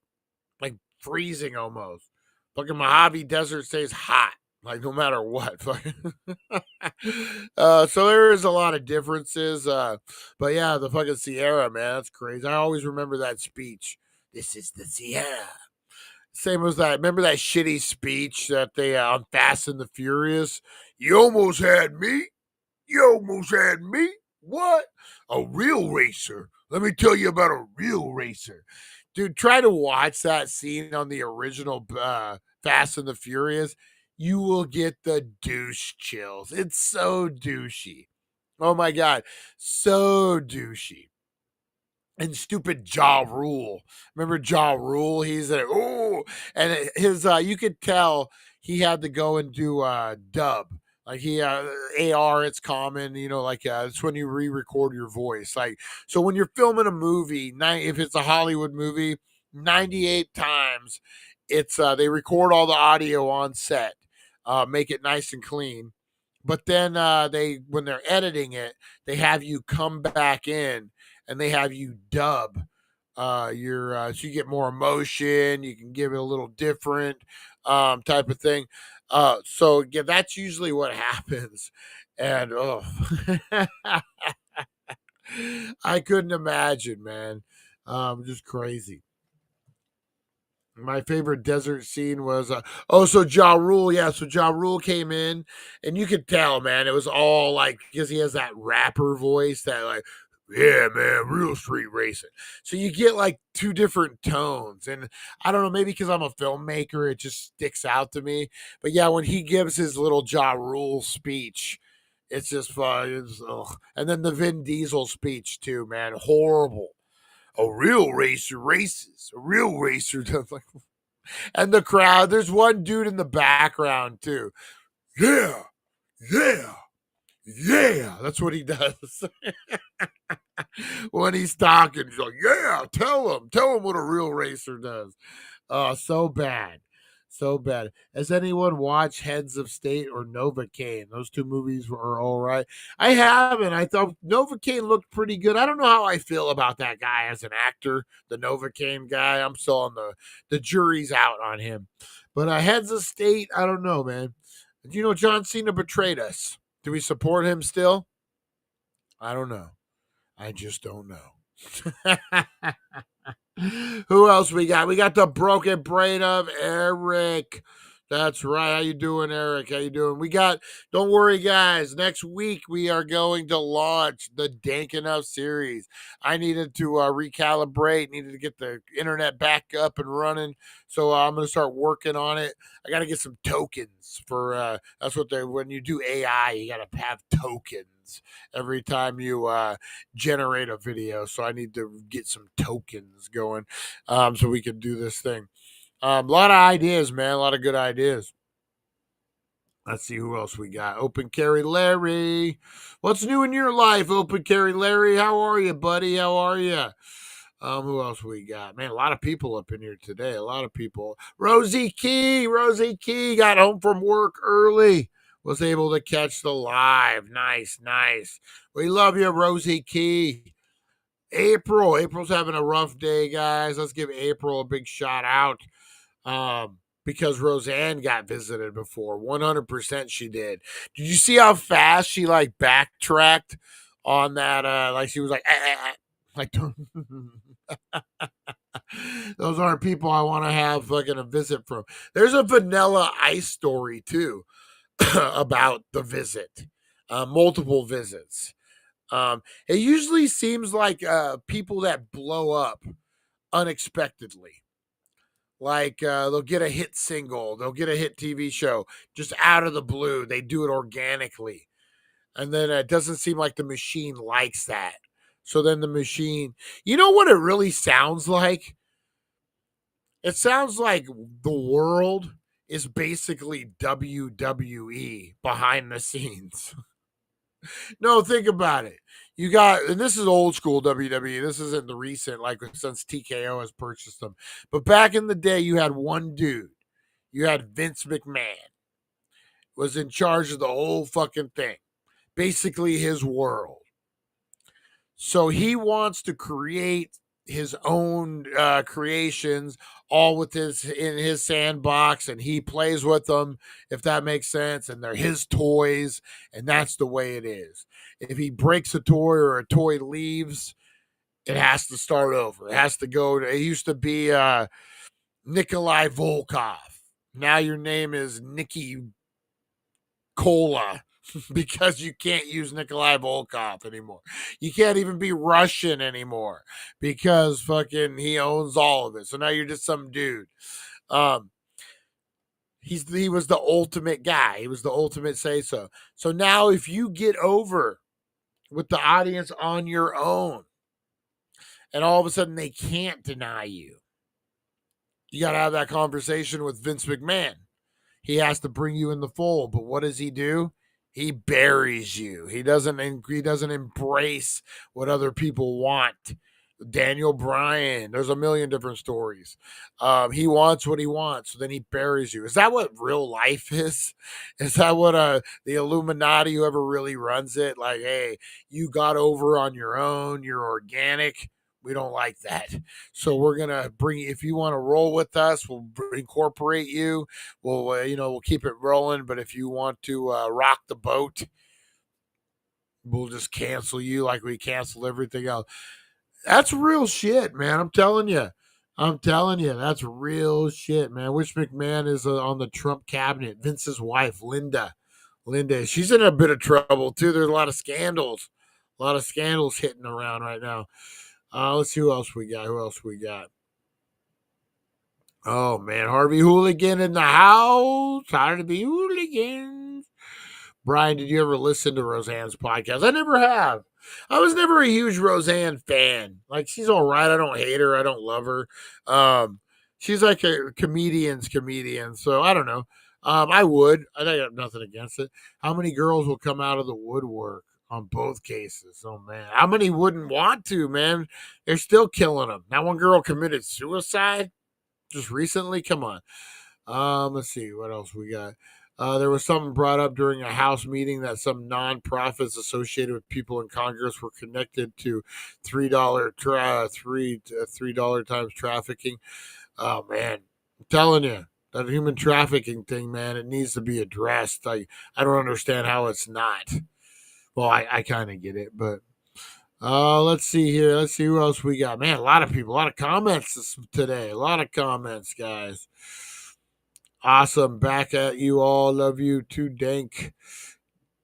like freezing almost. Fucking Mojave Desert stays hot, like no matter what. So there is a lot of differences. But yeah, the fucking Sierra, man, that's crazy. I always remember that speech. This is the Sierra. Same as that. Remember that shitty speech that they on Fast and the Furious? You almost had me. What? A real racer. Let me tell you about a real racer. Dude, try to watch that scene on the original Fast and the Furious. You will get the douche chills. It's so douchey. Oh my God. So douchey. And stupid Ja Rule. Remember Ja Rule? He's like, oh, and his you could tell he had to go and do dub. Like he AR, it's common, it's when you re-record your voice. Like, so when you're filming a movie, if it's a Hollywood movie, 98 times it's they record all the audio on set, make it nice and clean. But then when they're editing it, they have you come back in and they have you dub so you get more emotion, you can give it a little different type of thing. So yeah, that's usually what happens. And I couldn't imagine, man. Just crazy. My favorite desert scene was so Ja Rule, yeah. So Ja Rule came in, and you could tell, man, it was all like, because he has that rapper voice that like, yeah, man, real street racing. So you get like two different tones, and I don't know, maybe because I'm a filmmaker, it just sticks out to me. But yeah, when he gives his little Ja Rule speech, it's just fun. And then the Vin Diesel speech too, man, horrible. A real racer races. A real racer does like, and the crowd. There's one dude in the background too. Yeah. That's what he does when he's talking. He's like, yeah, tell him what a real racer does. So bad. Has anyone watched Heads of State or Novocaine? Those two movies were all right. I haven't. I thought Novocaine looked pretty good. I don't know how I feel about that guy as an actor, the Novocaine guy. I'm still on the jury's out on him. But Heads of State, I don't know, man. Do you know John Cena betrayed us? Do we support him still? I don't know. I just don't know. Who else we got? We got the broken brain of Eric. That's right. How you doing, Eric? How you doing? Don't worry, guys. Next week, we are going to launch the Dank Enough series. I needed to recalibrate, needed to get the internet back up and running. So I'm going to start working on it. I got to get some tokens for, that's what when you do AI, you got to have tokens. tokens every time you generate a video. So I need to get some tokens going so we can do this thing. A lot of ideas, man. A lot of good ideas. Let's see who else we got. Open Carry Larry. What's new in your life, Open Carry Larry? How are you, buddy? How are you? Who else we got? Man, a lot of people up in here today. A lot of people. Rosie Key got home from work early. Was able to catch the live. Nice. We love you, Rosie Key. April's having a rough day, guys. Let's give April a big shout out. Because Roseanne got visited before. 100% she did. Did you see how fast she like backtracked on that? Like she was like, like those aren't people I want to have fucking a visit from. There's a Vanilla Ice story too about the visit, multiple visits. It usually seems like people that blow up unexpectedly. Like they'll get a hit single, they'll get a hit TV show just out of the blue. They do it organically. And then it doesn't seem like the machine likes that. So then the machine, you know what it really sounds like? It sounds like the world is basically WWE behind the scenes. No, think about it. You got, and this is old school WWE. This isn't the recent, like since TKO has purchased them. But back in the day, you had one dude. You had Vince McMahon. Was in charge of the whole fucking thing. Basically his world. So he wants to create his own creations all with in his sandbox, and he plays with them, if that makes sense, and they're his toys, and that's the way it is. If he breaks a toy or a toy leaves, it has to start over. It has to go to, it used to be Nikolai Volkov. Now your name is Nikki Cola. Because you can't use Nikolai Volkov anymore. You can't even be Russian anymore because fucking he owns all of it. So now you're just some dude. He was the ultimate guy. He was the ultimate say-so. So now if you get over with the audience on your own and all of a sudden they can't deny you, you got to have that conversation with Vince McMahon. He has to bring you in the fold. But what does he do? He buries you. He doesn't embrace what other people want. Daniel Bryan, there's a million different stories. He wants what he wants, so then he buries you. Is that what real life is? Is that what the Illuminati, whoever really runs it, like, hey, you got over on your own, you're organic. We don't like that. So we're going to bring you, if you want to roll with us, we'll incorporate you. We'll, we'll keep it rolling. But if you want to rock the boat, we'll just cancel you like we cancel everything else. That's real shit, man. I'm telling you, that's real shit, man. Which McMahon is on the Trump cabinet? Vince's wife, Linda, she's in a bit of trouble too. There's a lot of scandals hitting around right now. Let's see who else we got. Oh, man. Harvey Hooligan in the house. Tired of the hooligans. Brian, did you ever listen to Roseanne's podcast? I never have. I was never a huge Roseanne fan. Like, she's all right. I don't hate her. I don't love her. She's like a comedian's comedian. So, I don't know. I have nothing against it. How many girls will come out of the woodwork on both cases? Oh, man. How many wouldn't want to, man? They're still killing them. That one girl committed suicide just recently. Come on. Let's see what else we got. There was something brought up during a House meeting that some nonprofits associated with people in Congress were connected to $3 times trafficking. Oh, man. I'm telling you, that human trafficking thing, man, it needs to be addressed. I don't understand how it's not. Well, I kind of get it, but let's see here. Let's see who else we got. Man, a lot of people, a lot of comments today. A lot of comments, guys. Awesome. Back at you all. Love you too, Dank.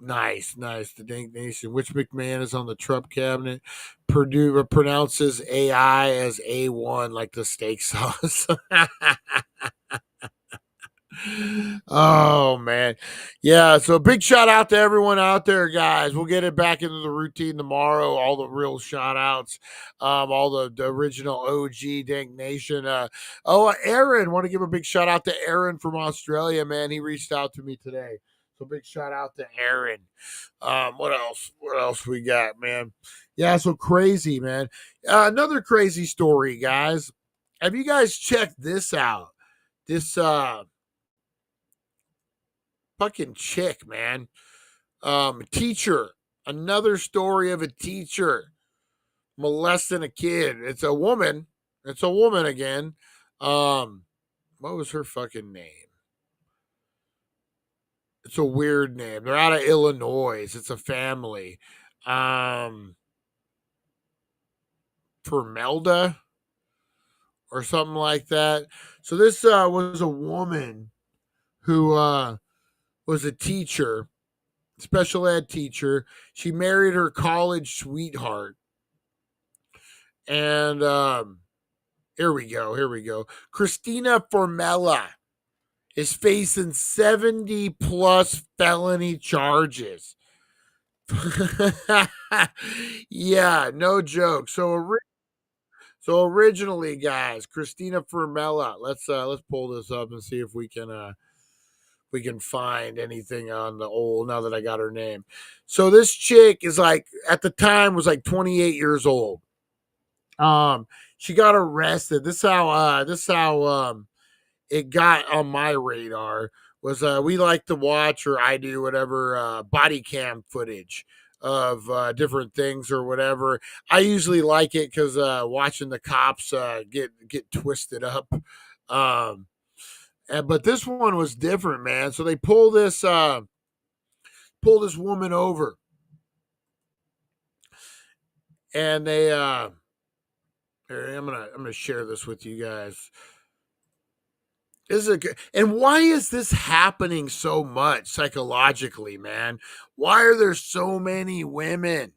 Nice. The Dank Nation. Which McMahon is on the Trump cabinet? Purdue pronounces AI as A1, like the steak sauce. Oh man. Yeah, so big shout out to everyone out there, guys. We'll get it back into the routine tomorrow. All the real shout outs, all the original OG Dank Nation. Aaron, want to give a big shout out to Aaron from Australia, man. He reached out to me today. So big shout out to Aaron. What else? What else we got, man? Yeah, so crazy, man. Another crazy story, guys. Have you guys checked this out? This fucking chick, man. Teacher. Another story of a teacher molesting a kid. It's a woman. It's a woman again. What was her fucking name? It's a weird name. They're out of Illinois. It's a family. Formelda or something like that. So this was a woman who was a teacher, special ed teacher. She married her college sweetheart. And here we go. Christina Formella is facing 70 plus felony charges. Yeah, no joke. So originally, guys, Christina Formella. Let's pull this up and see if we can find anything on the old, now that I got her name. So this chick is like, at the time was like 28 years old. She got arrested. This how it got on my radar was, we like to watch, or I do, whatever, body cam footage of different things or whatever. I usually like it because watching the cops get twisted up. But this one was different, man. So they pull this woman over, and they I'm gonna share this with you guys. And why is this happening so much psychologically, man? Why are there so many women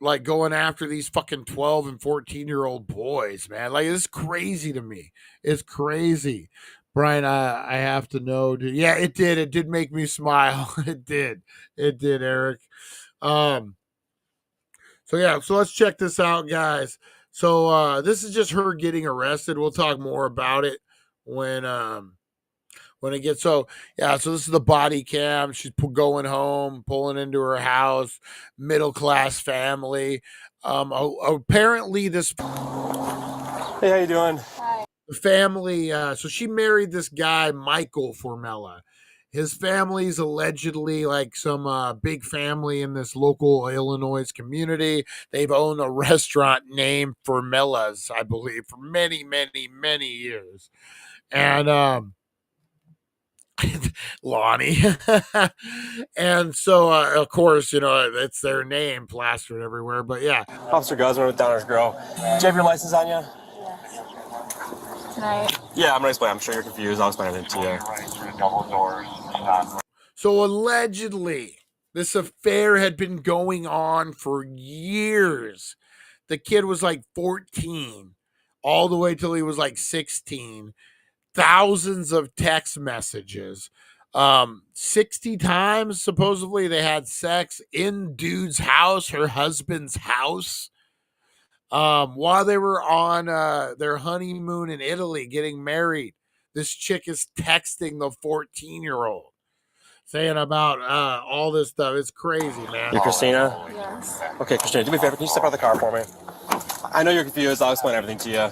like going after these fucking 12 and 14-year-old boys, man? Like, it's crazy to me. It's crazy. Brian, I have to know. Yeah, it did. It did make me smile. It did, Eric. So yeah, so let's check this out, guys. So this is just her getting arrested. We'll talk more about it when it gets. So yeah, so this is the body cam. She's going home, pulling into her house, middle class family. Apparently this. Hey, how you doing? Hi. The family. So she married this guy, Michael Formella. His family's allegedly like some big family in this local Illinois community. They've owned a restaurant named Formella's, I believe, for many, many, many years. And Lonnie. And so, of course, it's their name plastered everywhere. But yeah. Officer Guzman with Downers Grove. Do you have your license on you? Tonight. Yeah, I'm gonna explain. I'm sure you're confused. I'll explain everything to you. So allegedly, this affair had been going on for years. The kid was like 14, all the way till he was like 16. Thousands of text messages. 60 times, supposedly, they had sex in dude's house, her husband's house. While they were on their honeymoon in Italy, getting married, this chick is texting the 14-year-old, saying about all this stuff. It's crazy, man. You're Christina? Yes. Okay, Christina, do me a favor. Can you step out of the car for me? I know you're confused. I'll explain everything to you.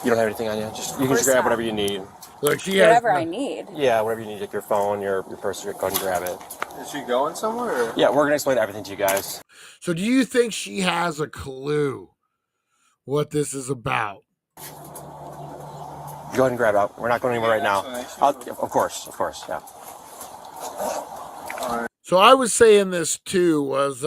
You don't have anything on you? You can just grab whatever you need. Look, she Whatever has, I need. Yeah, whatever you need. Like your phone, your purse, go ahead and grab it. Is she going somewhere? Or? Yeah, we're gonna explain everything to you guys. So do you think she has a clue what this is about? Go ahead and grab it. We're not going anywhere right now. Of course, yeah. So I was saying this too, was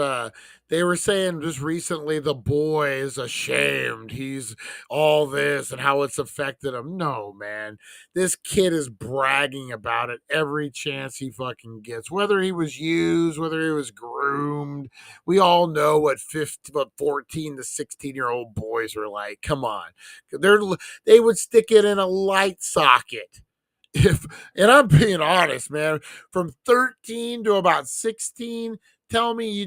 they were saying just recently the boy is ashamed. He's all this and how it's affected him. No, man. This kid is bragging about it every chance he fucking gets. Whether he was used, whether he was groomed. We all know what 14 to 16-year-old boys are like. Come on. They would stick it in a light socket. And I'm being honest, man, from 13 to about 16, tell me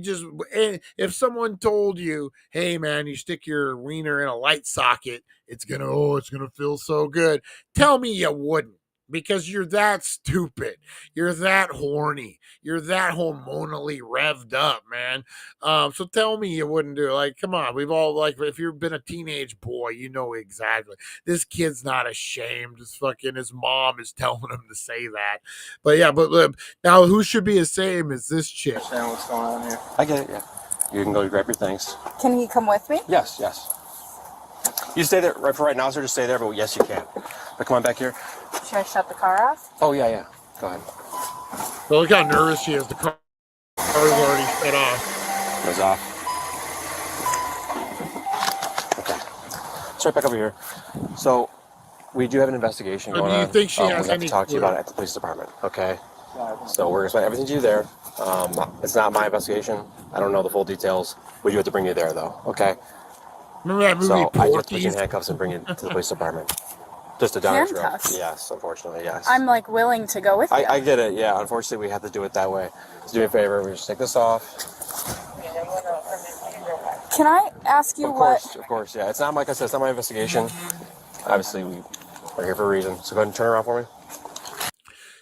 if someone told you, hey man, you stick your wiener in a light socket, it's gonna feel so good. Tell me you wouldn't, because you're that stupid. You're that horny. You're that hormonally revved up, man. So tell me you wouldn't do it. Like, come on. We've all, like, if you've been a teenage boy, you know exactly. This kid's not ashamed. His mom is telling him to say that. But yeah, now who should be ashamed is this chick. What's going on here? I get it, yeah. You can go grab your things. Can he come with me? Yes. You stay there for right now, sir. Just stay there, but yes, you can. But come on back here. Should I shut the car off? Oh, yeah. Go ahead. Well, look how nervous she is. The car's already shut off. Goes off. Okay. Let's right back over here. So, we do have an investigation going on. Do you think she has we have any to talk to you about it at the police department, okay? So we're going to explain everything to you there. It's not my investigation. I don't know the full details. We do have to bring you there, though, okay? Remember that movie, So I do have to put you in Porky's? handcuffs and bring you to the police department. Just a downers room. Handcuffs? Yes, unfortunately, yes. I'm like willing to go with you. I get it, yeah. Unfortunately, we have to do it that way. So do me a favor, we just take this off. Can I ask you Of course, yeah. It's not, like I said, it's not my investigation. Obviously, we're here for a reason. So go ahead and turn around for me.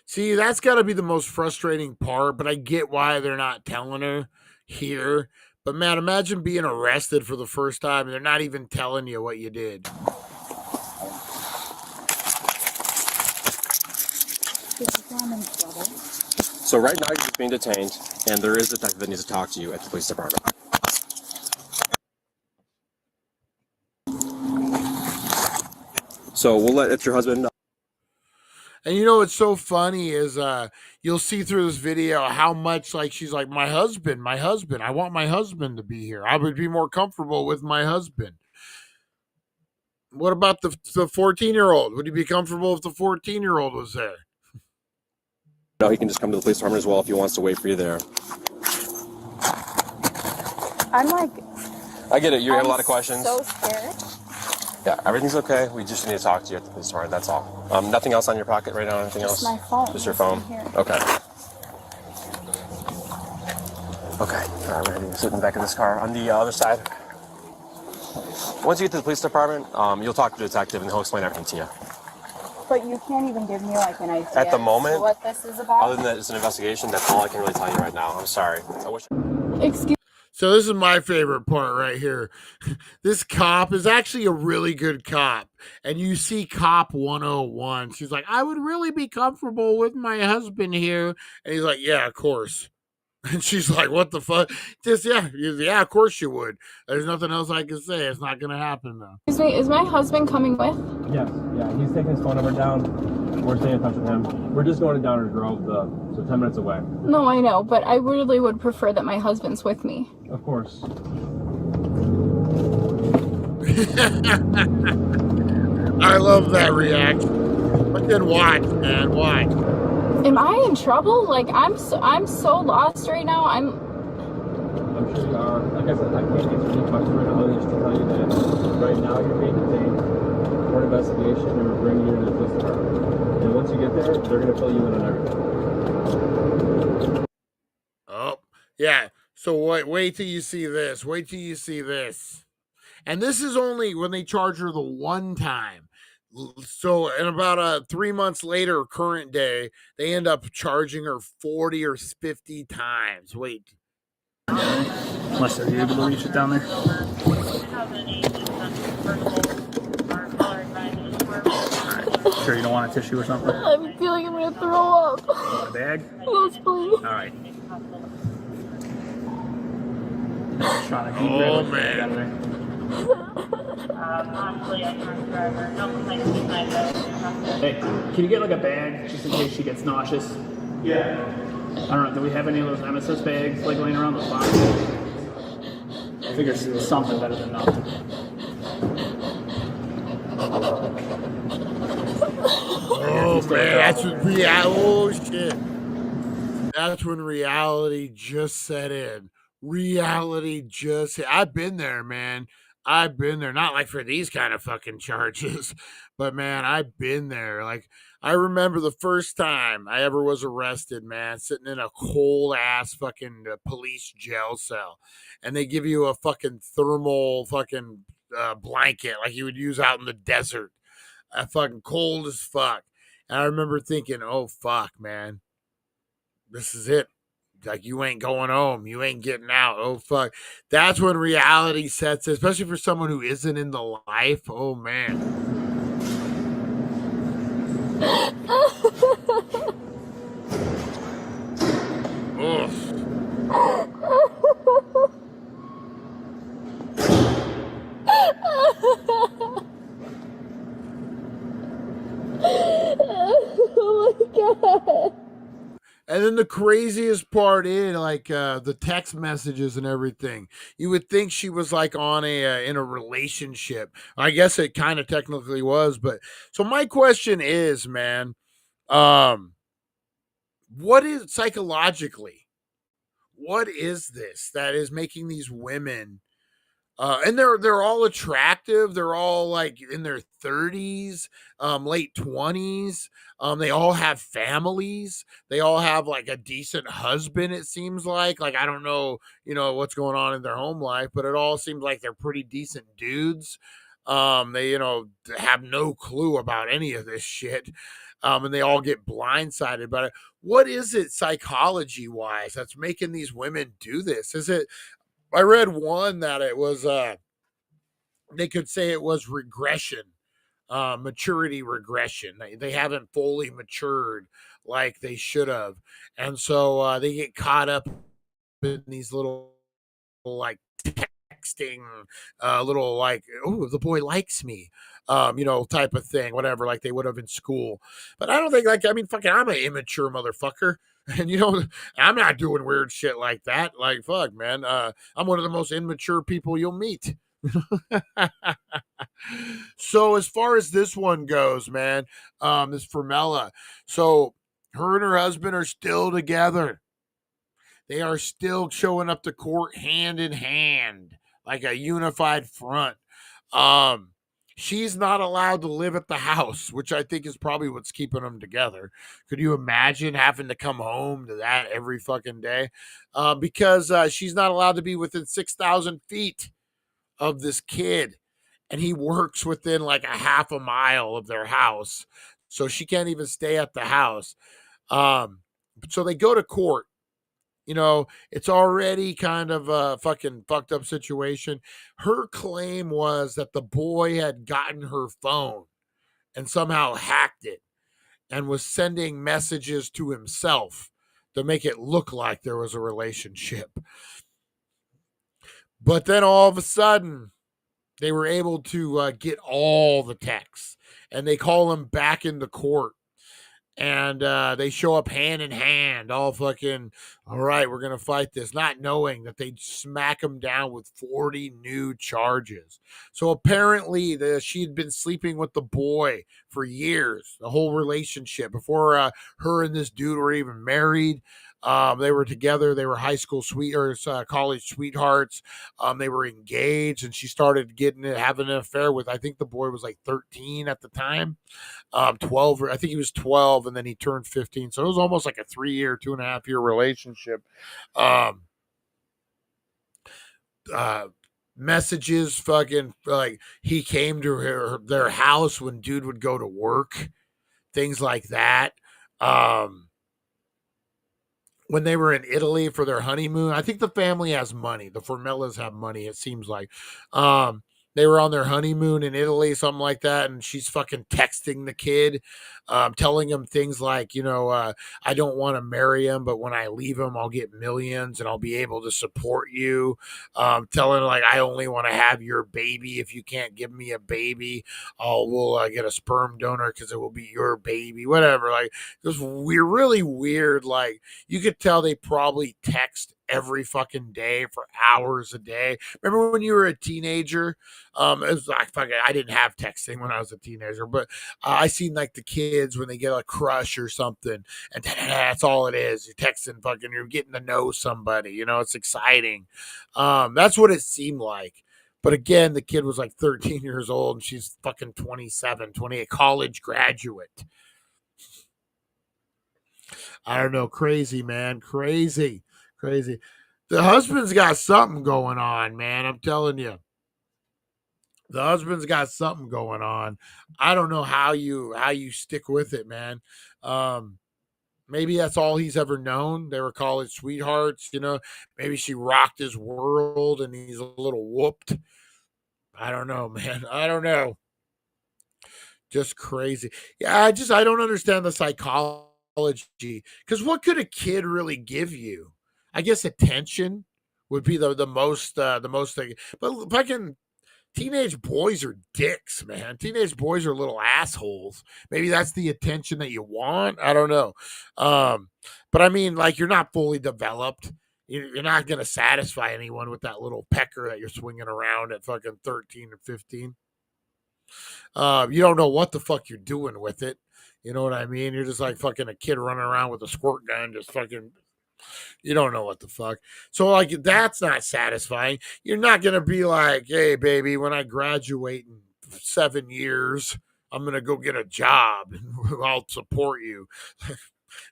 See, that's got to be the most frustrating part, but I get why they're not telling her here. But man, imagine being arrested for the first time and they're not even telling you what you did. So right now, you're just being detained, and there is a detective that needs to talk to you at the police department. So we'll let your husband know. And you know what's so funny is you'll see through this video how much, like, she's like, my husband, I want my husband to be here. I would be more comfortable with my husband. What about the 14-year-old? Would you be comfortable if the 14-year-old was there? No, he can just come to the police department as well if he wants to wait for you there. I'm like... I get it. You have a lot of questions. So scared. Yeah, everything's okay. We just need to talk to you at the police department. That's all. Nothing else on your pocket right now? Anything else? Just my phone. Just your phone? Here. Okay. Okay. All right, we're going to sit in the back of this car. On the other side. Once you get to the police department, you'll talk to the detective and he'll explain everything to you. But you can't even give me like an idea At the moment, what this is about? other than that it's an investigation, that's all I can really tell you right now. I'm sorry. I wish... Excuse. So this is my favorite part right here. This cop is actually a really good cop. And you see Cop 101. She's like, I would really be comfortable with my husband here. And he's like, yeah, of course. And she's like, what the fuck? Yeah, of course you would. There's nothing else I can say. It's not going to happen, though. Excuse me, is my husband coming with? Yeah, he's taking his phone number down. We're staying in touch with him. We're just going to Downers Grove, so 10 minutes away. No, I know, but I really would prefer that my husband's with me. Of course. I love that reaction. But then watch, man, watch. Am I in trouble? Like, I'm so lost right now. I'm sure you are. Like I said, I can't answer any questions right now. Just to tell you that right now you're being detained for an investigation and we're bringing you to the police department. And once you get there, they're going to fill you in on everything. Oh, yeah. So wait till you see this. Wait till you see this. And this is only when they charge her the one time. So, and about 3 months later, current day, they end up charging her 40 or 50 times. Wait. Lester, are you able to reach it down there? Right. Sure you don't want a tissue or something? I feel like I'm going to throw up. You want a bag? Yes, please. All right. Trying to keep oh, man. Hey, can you get like a bag just in case she gets nauseous? Yeah. I don't know. Do we have any of those Nemesis bags like laying around the spot? figure something better than nothing. Oh man, that's when oh shit. That's when reality just set in. Reality just hit. I've been there, man. I've been there. Not like for these kind of fucking charges, but man, I've been there. Like I remember the first time I ever was arrested, man, sitting in a cold ass fucking police jail cell, and they give you a fucking thermal fucking blanket like you would use out in the desert. Fucking cold as fuck. And I remember thinking, oh fuck, man, this is it. Like you ain't going home, you ain't getting out. Oh fuck. That's when reality sets in, especially for someone who isn't in the life. Oh man. Oh my god. And then the craziest part is like the text messages and everything. You would think she was like on a in a relationship. I guess it kind of technically was, but so my question is, man, what is psychologically? What is this that is making these women and they're all attractive. They're all like in their 30s, late 20s. They all have families. They all have like a decent husband, it seems like. Like I don't know, what's going on in their home life, but it all seems like they're pretty decent dudes. They, have no clue about any of this shit. And they all get blindsided by it. What is it psychology wise that's making these women do this? Is it I read one that it was they could say it was regression, maturity regression. They haven't fully matured like they should have. And so they get caught up in these little like texting, little like, oh, the boy likes me, type of thing, whatever, like they would have in school. But I don't think fucking, I'm an immature motherfucker. And I'm not doing weird shit like that. Like, fuck, man. I'm one of the most immature people you'll meet. So as far as this one goes, man, this Formella. So her and her husband are still together. They are still showing up to court hand in hand, like a unified front. She's not allowed to live at the house, which I think is probably what's keeping them together. Could you imagine having to come home to that every fucking day? Because she's not allowed to be within 6,000 feet of this kid. And he works within like a half a mile of their house. So she can't even stay at the house. So they go to court. It's already kind of a fucking fucked up situation. Her claim was that the boy had gotten her phone and somehow hacked it and was sending messages to himself to make it look like there was a relationship. But then all of a sudden, they were able to get all the texts, and they call him back into court. And they show up hand in hand, all fucking, all right, we're going to fight this, not knowing that they'd smack him down with 40 new charges. So apparently she had been sleeping with the boy for years, the whole relationship, before her and this dude were even married. They were together. They were high school college sweethearts. They were engaged, and she started having an affair with, I think the boy was like 13 at the time. 12, I think he was 12, and then he turned 15. So it was almost like a 3-year, 2.5-year relationship. Messages, fucking, like he came to their house when dude would go to work, things like that. When they were in Italy for their honeymoon, I think the family has money. The Formellas have money, it seems like. They were on their honeymoon in Italy, something like that, and she's fucking texting the kid, telling him things like, I don't want to marry him, but when I leave him, I'll get millions and I'll be able to support you. Telling like, I only want to have your baby. If you can't give me a baby, we'll get a sperm donor because it will be your baby, whatever. Like, this weird, really weird. Like, you could tell they probably text every fucking day for hours a day. Remember when you were a teenager? It was like fucking. I didn't have texting when I was a teenager, but I seen like the kids when they get a crush or something, and that's all it is. You're texting, fucking. You're getting to know somebody. You know, it's exciting. That's what it seemed like. But again, the kid was like 13 years old, and she's fucking 27, 28, college graduate. I don't know. Crazy, man. Crazy. The husband's got something going on, man. I'm telling you. The husband's got something going on. I don't know how you stick with it, man. Maybe that's all he's ever known. They were college sweethearts, you know. Maybe she rocked his world and he's a little whooped. I don't know, man. I don't know. Just crazy. Yeah, I don't understand the psychology. Because what could a kid really give you? I guess attention would be the most thing. But fucking teenage boys are dicks, man. Teenage boys are little assholes. Maybe that's the attention that you want. I don't know. But I mean, like, you're not fully developed. You're not going to satisfy anyone with that little pecker that you're swinging around at fucking 13 or 15. You don't know what the fuck you're doing with it. You know what I mean? You're just like fucking a kid running around with a squirt gun, just fucking, you don't know what the fuck. So, like, that's not satisfying. You're not going to be like, hey, baby, when I graduate in 7 years, I'm going to go get a job and I'll support you.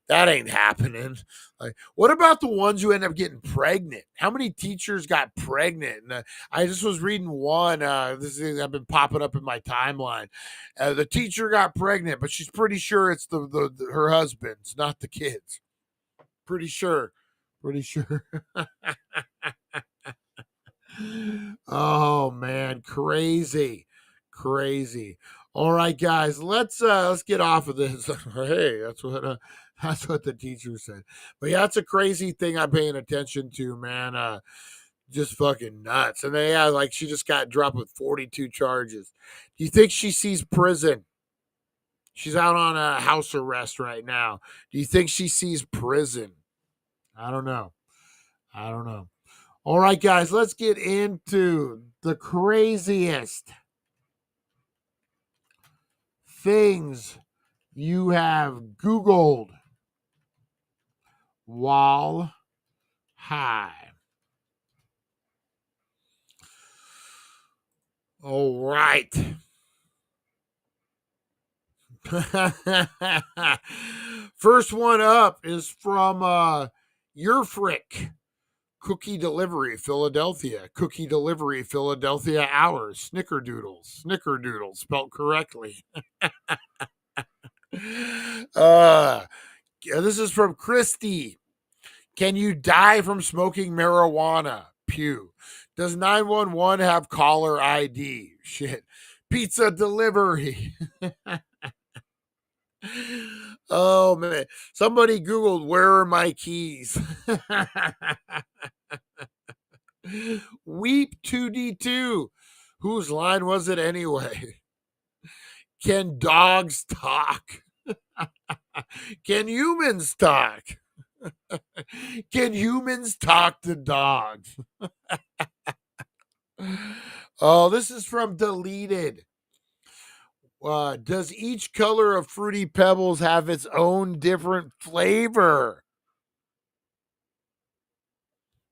That ain't happening. Like, what about the ones who end up getting pregnant? How many teachers got pregnant? And I just was reading one. This is I've been popping up in my timeline. The teacher got pregnant, but she's pretty sure it's her husband's, not the kids. Pretty sure. Oh man, crazy. All right, guys, let's get off of this. Hey, that's what the teacher said. But yeah, that's a crazy thing I'm paying attention to, man. Just fucking nuts. And then, yeah, like, she just got dropped with 42 charges. Do you think she sees prison? She's out on house arrest right now. Do you think she sees prison? I don't know. All right, guys, let's get into the craziest things you have Googled while high. All right. First one up is from Your Frick. Cookie delivery, Philadelphia. Cookie delivery, Philadelphia hours. Snickerdoodles, spelled correctly. This is from Christy. Can you die from smoking marijuana? Pew. Does 911 have caller ID? Shit. Pizza delivery. Oh, man. Somebody Googled, where are my keys? Weep 2D2. Whose line was it anyway? Can dogs talk? Can humans talk? Can humans talk to dogs? Oh, this is from Deleted. Does each color of Fruity Pebbles have its own different flavor?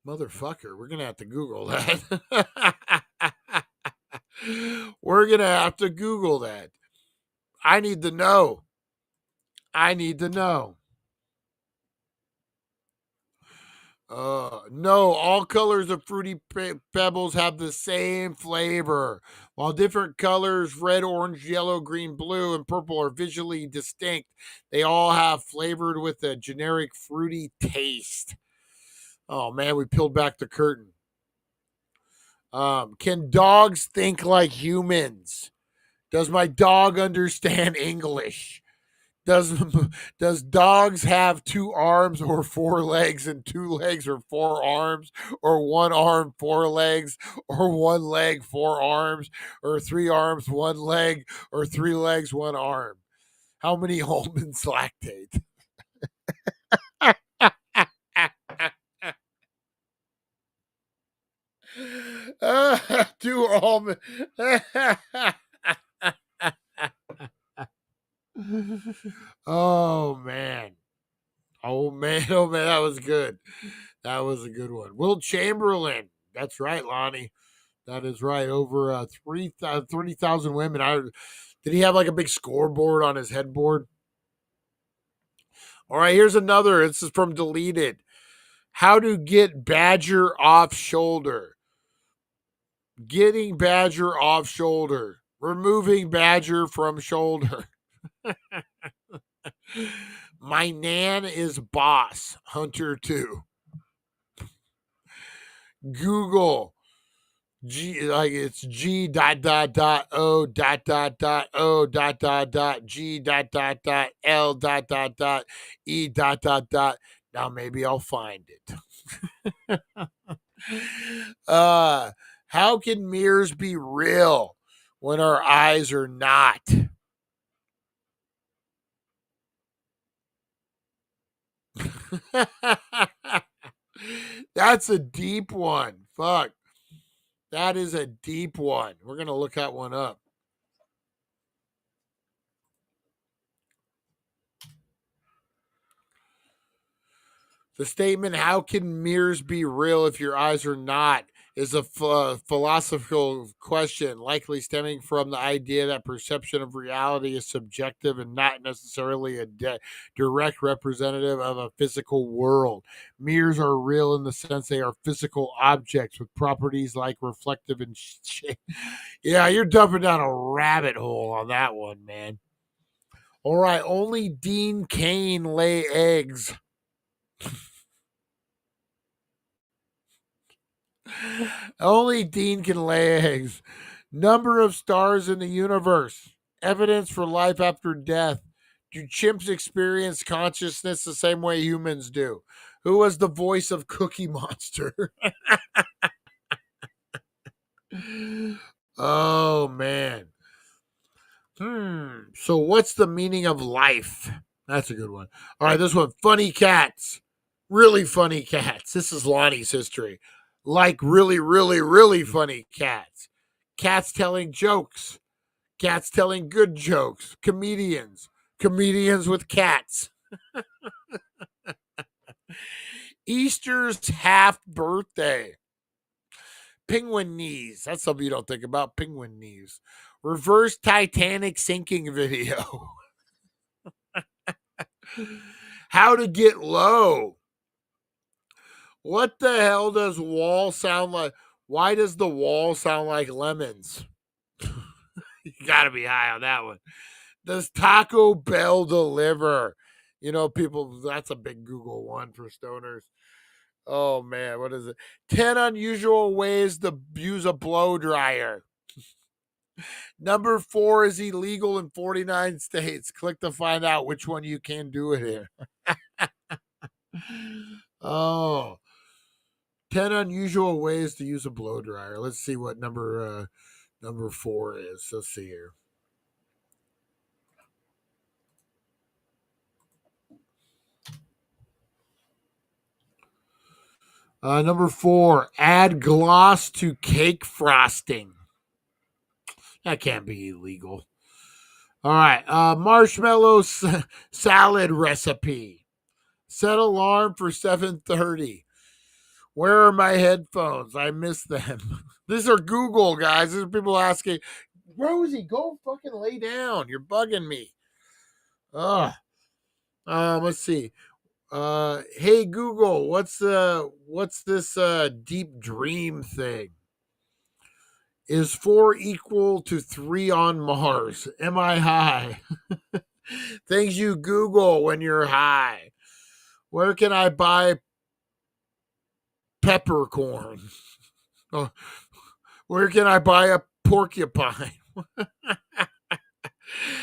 Motherfucker, we're going to have to Google that. We're going to have to Google that. I need to know. No, all colors of Fruity Pebbles have the same flavor. While different colors, red, orange, yellow, green, blue, and purple, are visually distinct, they all have flavored with a generic fruity taste. Oh, man, we peeled back the curtain. Can dogs think like humans? Does my dog understand English? Does dogs have 2 arms or 4 legs, and 2 legs or 4 arms, or 1 arm, 4 legs, or 1 leg, 4 arms, or 3 arms, 1 leg, or 3 legs, 1 arm? How many almonds lactate? two are all. Oh man. Oh man. Oh man. That was good. That was a good one. Will Chamberlain. That's right, Lonnie. That is right. Over 30,000 women. Did he have like a big scoreboard on his headboard? All right, here's another. This is from Deleted. How to get Badger off shoulder. Getting Badger off shoulder. Removing Badger from shoulder. My nan is boss. Hunter 2. Google. It's G dot dot dot O dot dot dot O dot dot dot G dot dot dot L dot dot dot E dot dot dot. Now maybe I'll find it. How can mirrors be real when our eyes are not? That's a deep one. Fuck. That is a deep one. We're going to look that one up. The statement, how can mirrors be real if your eyes are not, is a philosophical question, likely stemming from the idea that perception of reality is subjective and not necessarily a direct representative of a physical world. Mirrors are real in the sense they are physical objects with properties like reflective and shape. Yeah, you're dumping down a rabbit hole on that one, man. All right, only Dean Cain lay eggs. Only Dean can lay eggs. Number of stars in the universe. Evidence for life after death. Do chimps experience consciousness the same way humans do? Who was the voice of Cookie Monster? Oh, man. So what's the meaning of life? That's a good one. All right, this one. Funny cats. Really funny cats. This is Lonnie's history. Like really, really, really funny cats. Cats telling jokes. Cats telling good jokes. Comedians. Comedians with cats. Easter's half birthday. Penguin knees. That's something you don't think about. Penguin knees. Reverse Titanic sinking video. How to get low. What the hell does wall sound like? Why does the wall sound like lemons? You got to be high on that one. Does Taco Bell deliver? You know, people, that's a big Google one for stoners. Oh, man, what is it? 10 unusual ways to use a blow dryer. Number 4 is illegal in 49 states. Click to find out which one you can do it in. Oh. 10 unusual ways to use a blow dryer. Let's see what number 4 is. Let's see here. Number 4, add gloss to cake frosting. That can't be illegal. All right, marshmallow salad recipe. Set alarm for 7:30. Where are my headphones? I miss them. These are Google, guys. These are people asking, Rosie, go fucking lay down. You're bugging me. Ugh. Let's see. Hey Google, what's this deep dream thing? Is 4 equal to 3 on Mars? Am I high? Things you Google when you're high. Where can I buy peppercorn? Oh, where can I buy a porcupine?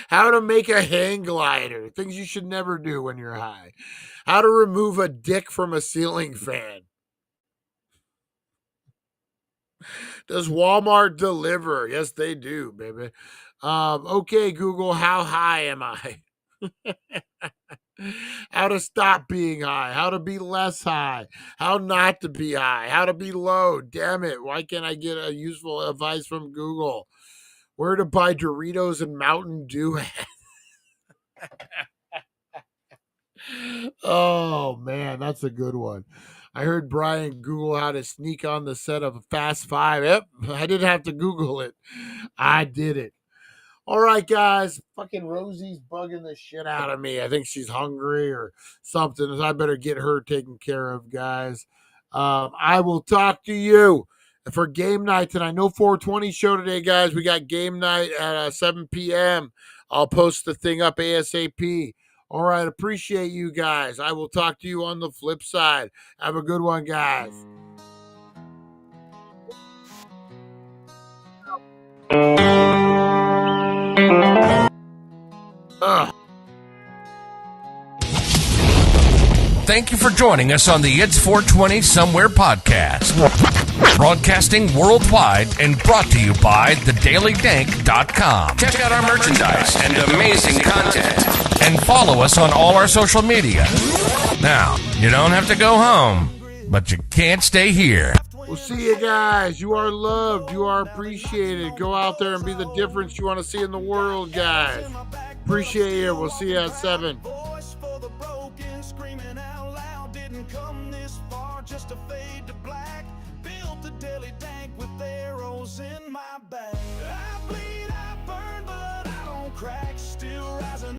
How to make a hang glider. Things you should never do when you're high. How to remove a dick from a ceiling fan. Does Walmart deliver? Yes, they do, baby. Okay, Google, how high am I? How to stop being high, how to be less high, how not to be high, how to be low. Damn it. Why can't I get a useful advice from Google? Where to buy Doritos and Mountain Dew at? Oh, man, that's a good one. I heard Brian Google how to sneak on the set of Fast Five. Yep, I didn't have to Google it. I did it. All right, guys. Fucking Rosie's bugging the shit out of me. I think she's hungry or something. I better get her taken care of, guys. I will talk to you for game night tonight. No 420 show today, guys. We got game night at 7 p.m. I'll post the thing up ASAP. All right. Appreciate you guys. I will talk to you on the flip side. Have a good one, guys. Thank you for joining us on the It's 420 Somewhere podcast. Broadcasting worldwide and brought to you by thedailydank.com. Check out our merchandise and amazing content. And follow us on all our social media. Now, you don't have to go home, but you can't stay here. We'll see you guys. You are loved. You are appreciated. Go out there and be the difference you want to see in the world, guys. Appreciate you. We'll see you at 7. Come this far just to fade to black. Built the daily dank with arrows in my back. I bleed, I burn, but I don't crack. Still rising.